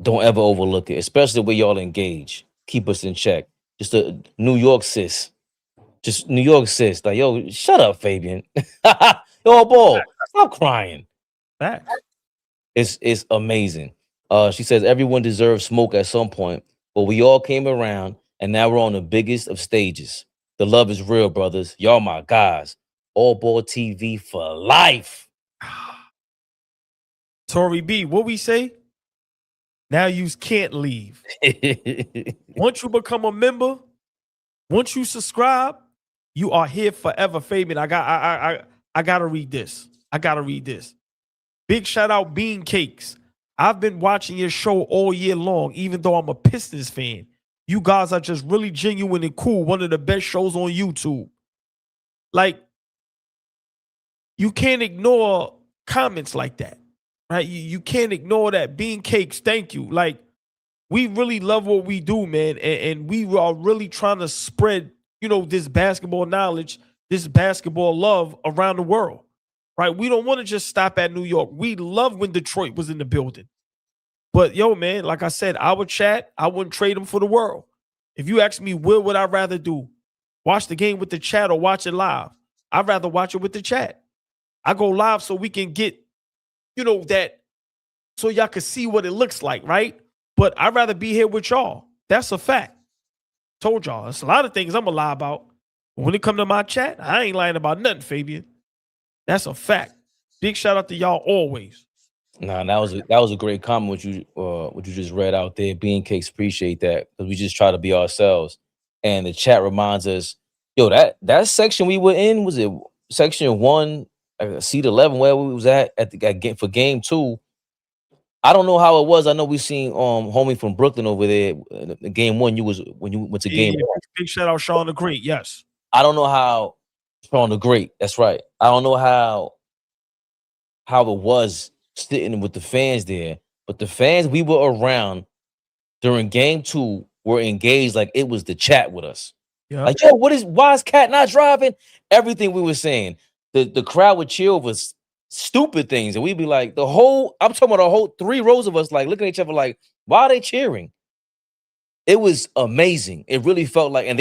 don't ever overlook it, especially where y'all engage. Keep us in check. Just a New York sis. Just New York sis. Like, yo, shut up, Fabian. Yo, ball, stop crying. Facts. It's amazing. She says everyone deserves smoke at some point, but we all came around, and now we're on the biggest of stages. The love is real, brothers. Y'all my guys. AllBall TV for life. Tory B, what we say? Now you can't leave. Once you become a member, once you subscribe, you are here forever, Fabian. I gotta read this. I gotta read this. Big shout out Bean Cakes. I've been watching your show all year long, even though I'm a Pistons fan. You guys are just really genuine and cool. One of the best shows on YouTube. Like, you can't ignore comments like that, right? You can't ignore that. Bean Cakes, thank you. Like, we really love what we do, man. And we are really trying to spread, this basketball knowledge, this basketball love around the world, right? We don't want to just stop at New York. We love when Detroit was in the building. But, yo, man, like I said, our chat, I wouldn't trade them for the world. If you ask me, what would I rather do? Watch the game with the chat or watch it live? I'd rather watch it with the chat. I go live so we can get, that, so y'all can see what it looks like, right? But I'd rather be here with y'all. That's a fact. Told y'all. There's a lot of things I'm going to lie about. But when it comes to my chat, I ain't lying about nothing, Fabian. That's a fact. Big shout out to y'all always. Nah, that was a great comment what you just read out there. Bean Cakes, appreciate that, because we just try to be ourselves. And the chat reminds us, yo, that section we were in, was it section 1, seat 11, where we was at for game 2. I don't know how it was. I know we seen homie from Brooklyn over there. Game 1, when you went to game 1. Big shout out Sean the Great. Yes. I don't know how Sean the Great. That's right. I don't know how it was sitting with the fans there, but the fans we were around during game 2 were engaged like it was the chat with us. Yeah. Like, yo, why is Cat not driving? Everything we were saying. The crowd would chill for stupid things, and we'd be like, I'm talking about the whole 3 rows of us like looking at each other like, why are they cheering? It was amazing. It really felt like, and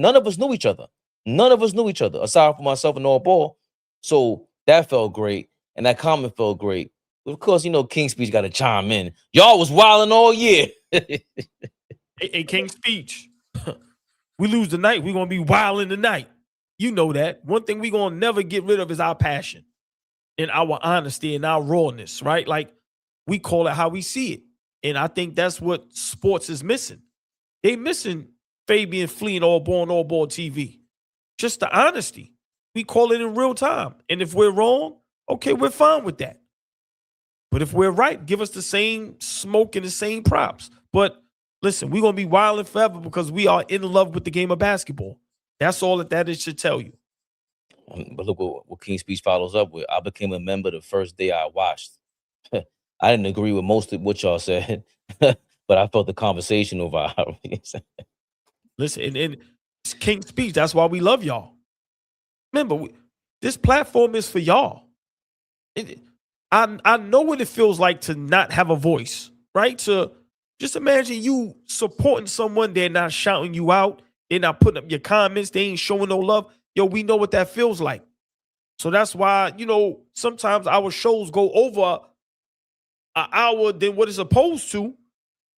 none of us knew each other. None of us knew each other aside from myself and AllBall. So that felt great, and that comment felt great. Of course, King Speech got to chime in. Y'all was wilding all year. Hey, King Speech. We lose tonight, we're going to be wilding tonight. You know that. One thing we're going to never get rid of is our passion and our honesty and our rawness, right? Like, we call it how we see it. And I think that's what sports is missing. They missing Fabian Fleeing AllBall and AllBall TV. Just the honesty. We call it in real time. And if we're wrong, okay, we're fine with that. But if we're right, give us the same smoke and the same props. But listen, we're going to be wilding forever because we are in love with the game of basketball. That's all that it should tell you. But look what King Speech follows up with. I became a member the first day I watched. I didn't agree with most of what y'all said, but I felt the conversational vibe. Listen, and it's King Speech. That's why we love y'all. Remember, this platform is for y'all. I know what it feels like to not have a voice, right? To just imagine you supporting someone, they're not shouting you out, they're not putting up your comments, they ain't showing no love. Yo, we know what that feels like. So that's why, sometimes our shows go over an hour than what it's supposed to,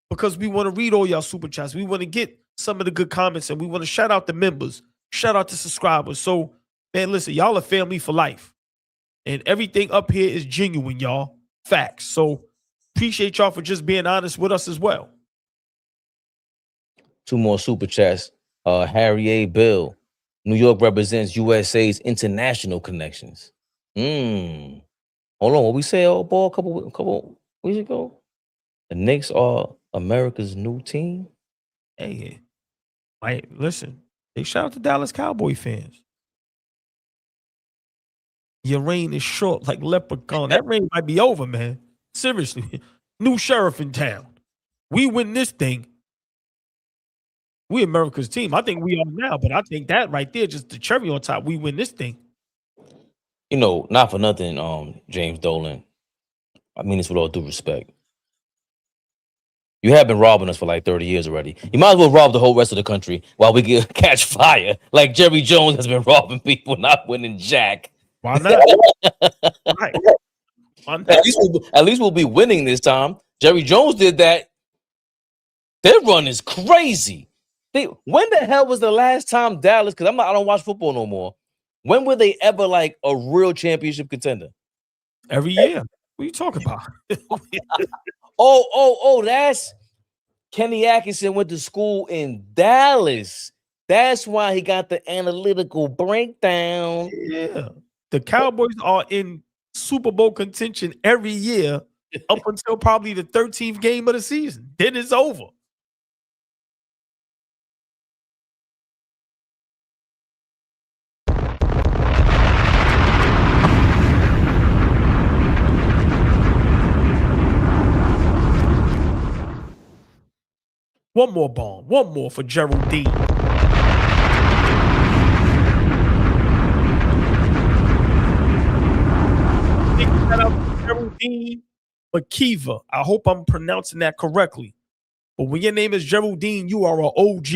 because we want to read all y'all super chats. We want to get some of the good comments, and we want to shout out the members, shout out the subscribers. So, man, listen, y'all are family for life. And everything up here is genuine, y'all. Facts. So appreciate y'all for just being honest with us as well. 2 more super chats. Harry A. Bill. New York represents USA's international connections. Hold on, what we say all ball a couple weeks ago? The Knicks are America's new team. Hey, listen. They shout out to Dallas Cowboy fans. Your reign is short like leprechaun. That reign might be over, man. Seriously. New sheriff in town. We win this thing. We America's team. I think we are now, but I think that right there, just the cherry on top, we win this thing. You know, not for nothing, James Dolan. I mean this with all due respect. You have been robbing us for like 30 years already. You might as well rob the whole rest of the country while we get catch fire. Like Jerry Jones has been robbing people, not winning jack. Why not? Right. Why not? At least we'll be winning this time. Jerry Jones did that. Their run is crazy. When the hell was the last time Dallas? Because I don't watch football no more. When were they ever like a real championship contender? Every year. What are you talking about? That's Kenny Atkinson went to school in Dallas. That's why he got the analytical breakdown. Yeah. The Cowboys are in Super Bowl contention every year up until probably the 13th game of the season. Then it's over. One more bomb. One more for Geraldine. Big shout out to Geraldine McKeever. I hope I'm pronouncing that correctly. But when your name is Geraldine, you are an OG.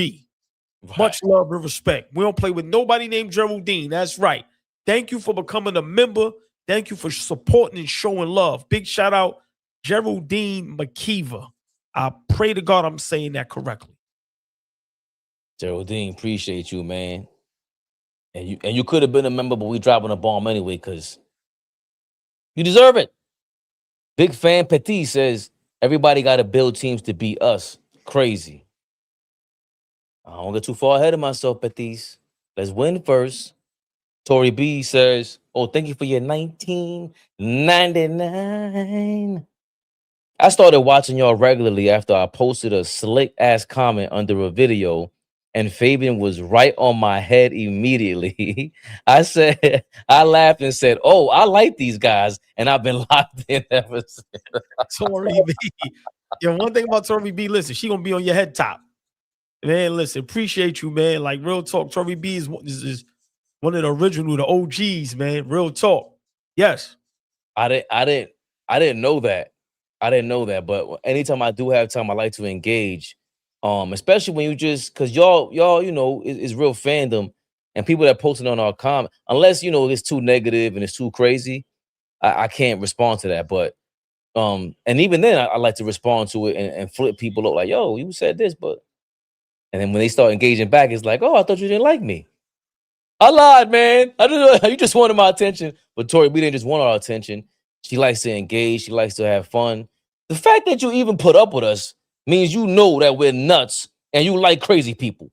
Right. Much love and respect. We don't play with nobody named Geraldine. That's right. Thank you for becoming a member. Thank you for supporting and showing love. Big shout out, Geraldine McKeever. I pray to God I'm saying that correctly. Geraldine, appreciate you, man. And you could have been a member, but we dropping a bomb anyway because you deserve it. Big fan Petit says everybody got to build teams to beat us. Crazy. I don't get too far ahead of myself, Petit. Let's win first. Tori B says, "Oh, thank you for your 1999." I started watching y'all regularly after I posted a slick ass comment under a video, and Fabian was right on my head immediately. I laughed and said, "Oh, I like these guys," and I've been locked in ever since. Tori B. Yo, one thing about Tori B, listen, she gonna be on your head top. Man, listen, appreciate you, man. Like real talk, Tori B is one of the original, the OGs, man. Real talk. Yes. I didn't know that. I didn't know that, but anytime I do have time, I like to engage. Especially when you just because y'all, you know, is real fandom and people that posting on our comment, unless you know it's too negative and it's too crazy, I can't respond to that. But and even then I like to respond to it and flip people up like, yo, you said this, but and then when they start engaging back, it's like, oh, I thought you didn't like me. I lied, man. I didn't know you just wanted my attention. But Tori, we didn't just want our attention. She likes to engage. She likes to have fun. The fact that you even put up with us means you know that we're nuts and you like crazy people.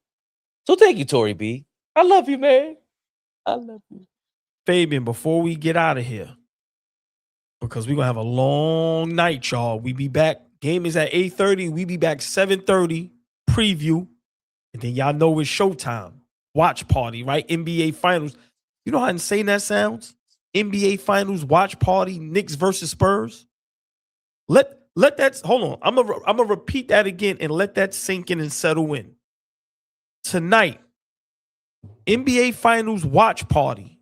So thank you, Tori B. I love you, man. I love you. Fabian, before we get out of here, because we're going to have a long night, y'all. We be back. Game is at 8:30. We be back 7:30. Preview. And then y'all know it's showtime. Watch party, right? NBA Finals. You know how insane that sounds? NBA Finals watch party, Knicks versus Spurs. Let that hold on. I'm gonna repeat that again and let that sink in and settle in. Tonight, NBA Finals watch party.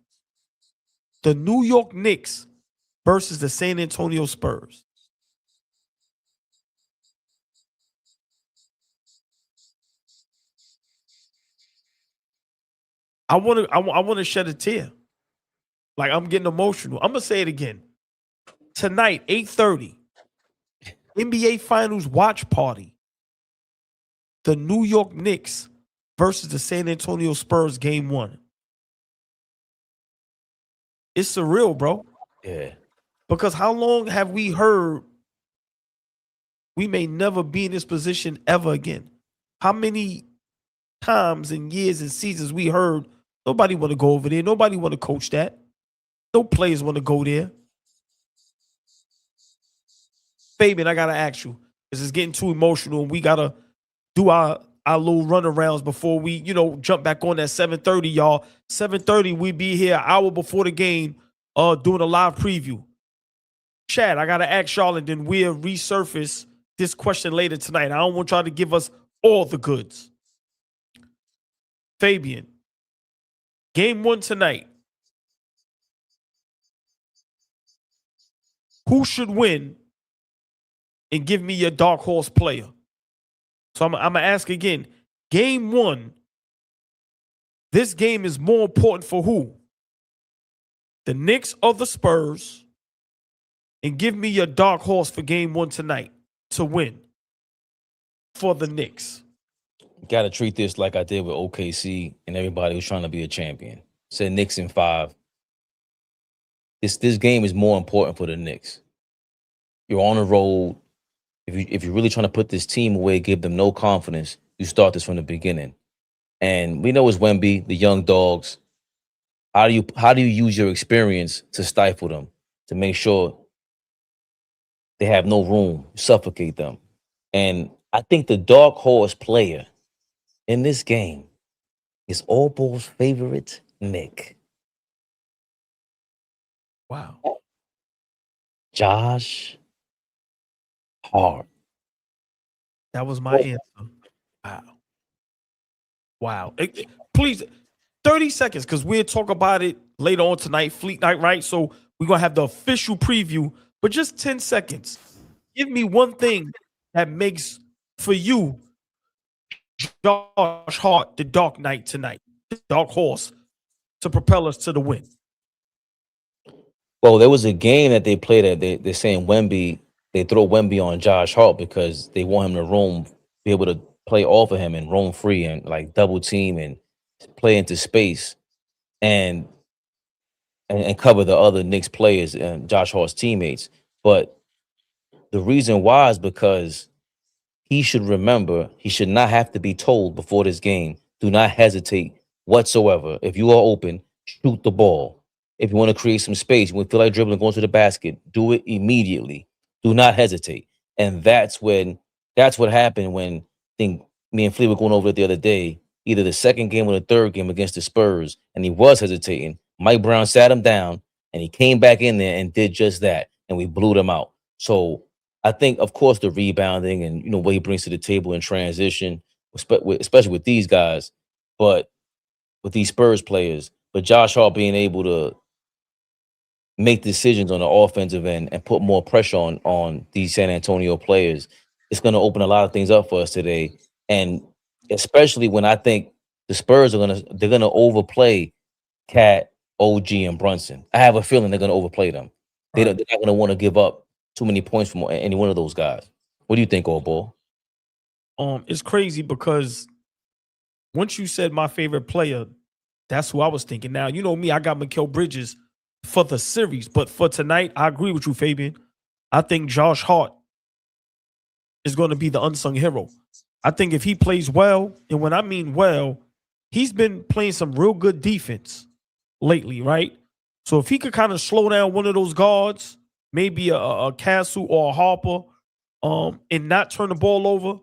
The New York Knicks versus the San Antonio Spurs. I want to shed a tear. Like I'm getting emotional. I'm gonna say it again. Tonight, 8:30, NBA Finals watch party. The New York Knicks versus the San Antonio Spurs, game 1. It's surreal, bro. Yeah. Because how long have we heard we may never be in this position ever again? How many times and years and seasons we heard nobody want to go over there. Nobody want to coach that. No players want to go there. Fabian, I gotta ask you, because it's getting too emotional, and we gotta do our little runarounds before we, jump back on that 7:30, y'all. 7:30, we be here an hour before the game, doing a live preview. Chad, I gotta ask y'all, and then we'll resurface this question later tonight. I don't want y'all to give us all the goods. Fabian, game 1 tonight. Who should win? And give me your dark horse player. So I'm going to ask again. Game 1, this game is more important for who? The Knicks or the Spurs? And give me your dark horse for game 1 tonight to win for the Knicks. Got to treat this like I did with OKC and everybody who's trying to be a champion. Said Knicks in 5. This game is more important for the Knicks. You're on the road. If you're really trying to put this team away, give them no confidence, you start this from the beginning. And we know it's Wemby, the young dogs. How do you use your experience to stifle them, to make sure they have no room, suffocate them? And I think the dark horse player in this game is AllBall's favorite, Nick. Wow. Josh Hart. That was my answer. Wow. Wow. Please, 30 seconds, because we'll talk about it later on tonight, Fleet Night, right? So we're going to have the official preview, but just 10 seconds. Give me one thing that makes, for you, Josh Hart, the Dark Knight tonight, the Dark Horse, to propel us to the win. Well, there was a game that they played at. They're saying Wemby, they throw Wemby on Josh Hart because they want him to roam, be able to play off of him and roam free and like double team and play into space and cover the other Knicks players and Josh Hart's teammates. But the reason why is because he should remember he should not have to be told before this game, do not hesitate whatsoever. If you are open, shoot the ball. If you want to create some space, when you feel like dribbling, going to the basket, do it immediately. Do not hesitate. And that's what happened when I think me and Flea were going over it the other day, either the second game or the third game against the Spurs, and he was hesitating. Mike Brown sat him down, and he came back in there and did just that, and we blew them out. So I think, of course, the rebounding and what he brings to the table in transition, especially with these guys, but with these Spurs players, but Josh Hart being able to make decisions on the offensive end and put more pressure on these San Antonio players, it's going to open a lot of things up for us today. And especially when I think the Spurs they're gonna overplay Cat, OG, and Brunson. I have a feeling they're gonna overplay them. They're not gonna want to give up too many points from any one of those guys. What do you think, AllBall? It's crazy because once you said my favorite player, that's who I was thinking. Now, you know me, I got Mikal Bridges for the series, but for tonight, I agree with you, Fabian. I think Josh Hart is going to be the unsung hero. I think if he plays well, and when I mean well, he's been playing some real good defense lately, right? So if he could kind of slow down one of those guards, maybe a Castle or a Harper, and not turn the ball over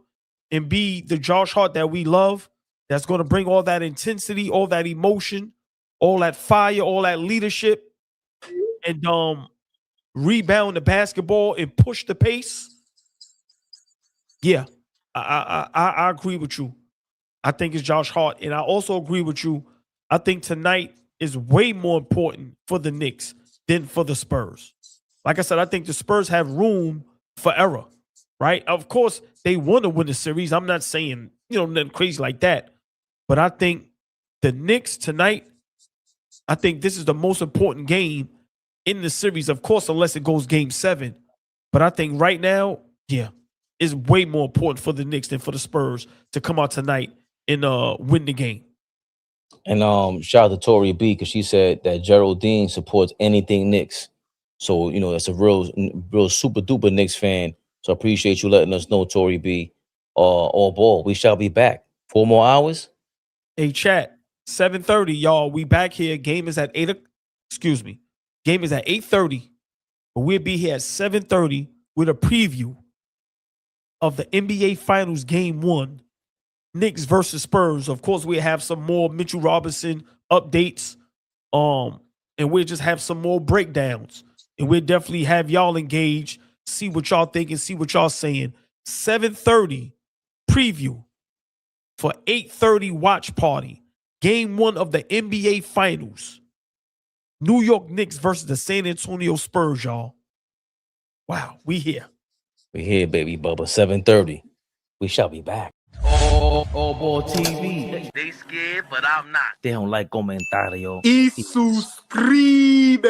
and be the Josh Hart that we love, that's going to bring all that intensity, all that emotion, all that fire, all that leadership, and rebound the basketball and push the pace. Yeah, I agree with you. I think it's Josh Hart. And I also agree with you. I think tonight is way more important for the Knicks than for the Spurs. Like I said, I think the Spurs have room for error, right? Of course, they want to win the series. I'm not saying, nothing crazy like that. But I think the Knicks tonight, I think this is the most important game in the series. Of course, unless it goes game 7. But I think right now, yeah, it's way more important for the Knicks than for the Spurs to come out tonight and win the game. And shout out to Tori B, because she said that Geraldine supports anything Knicks. So, that's a real super duper Knicks fan. So I appreciate you letting us know, Tori B. AllBall, we shall be back. 4 more hours. Hey, chat, 7:30, y'all. We back here. Game is at 8. Excuse me. Game is at 8:30. But we'll be here at 7:30 with a preview of the NBA Finals Game 1. Knicks versus Spurs. Of course, we'll have some more Mitchell Robinson updates. And we'll just have some more breakdowns. And we'll definitely have y'all engaged, see what y'all think and see what y'all saying. 7:30 preview for 8:30 watch party. Game 1 of the NBA Finals. New York Knicks versus the San Antonio Spurs, y'all. Wow, we here. We here, baby Bubba. 7:30. We shall be back. AllBall TV. They scared, but I'm not. They don't like comentario. Y suscribe.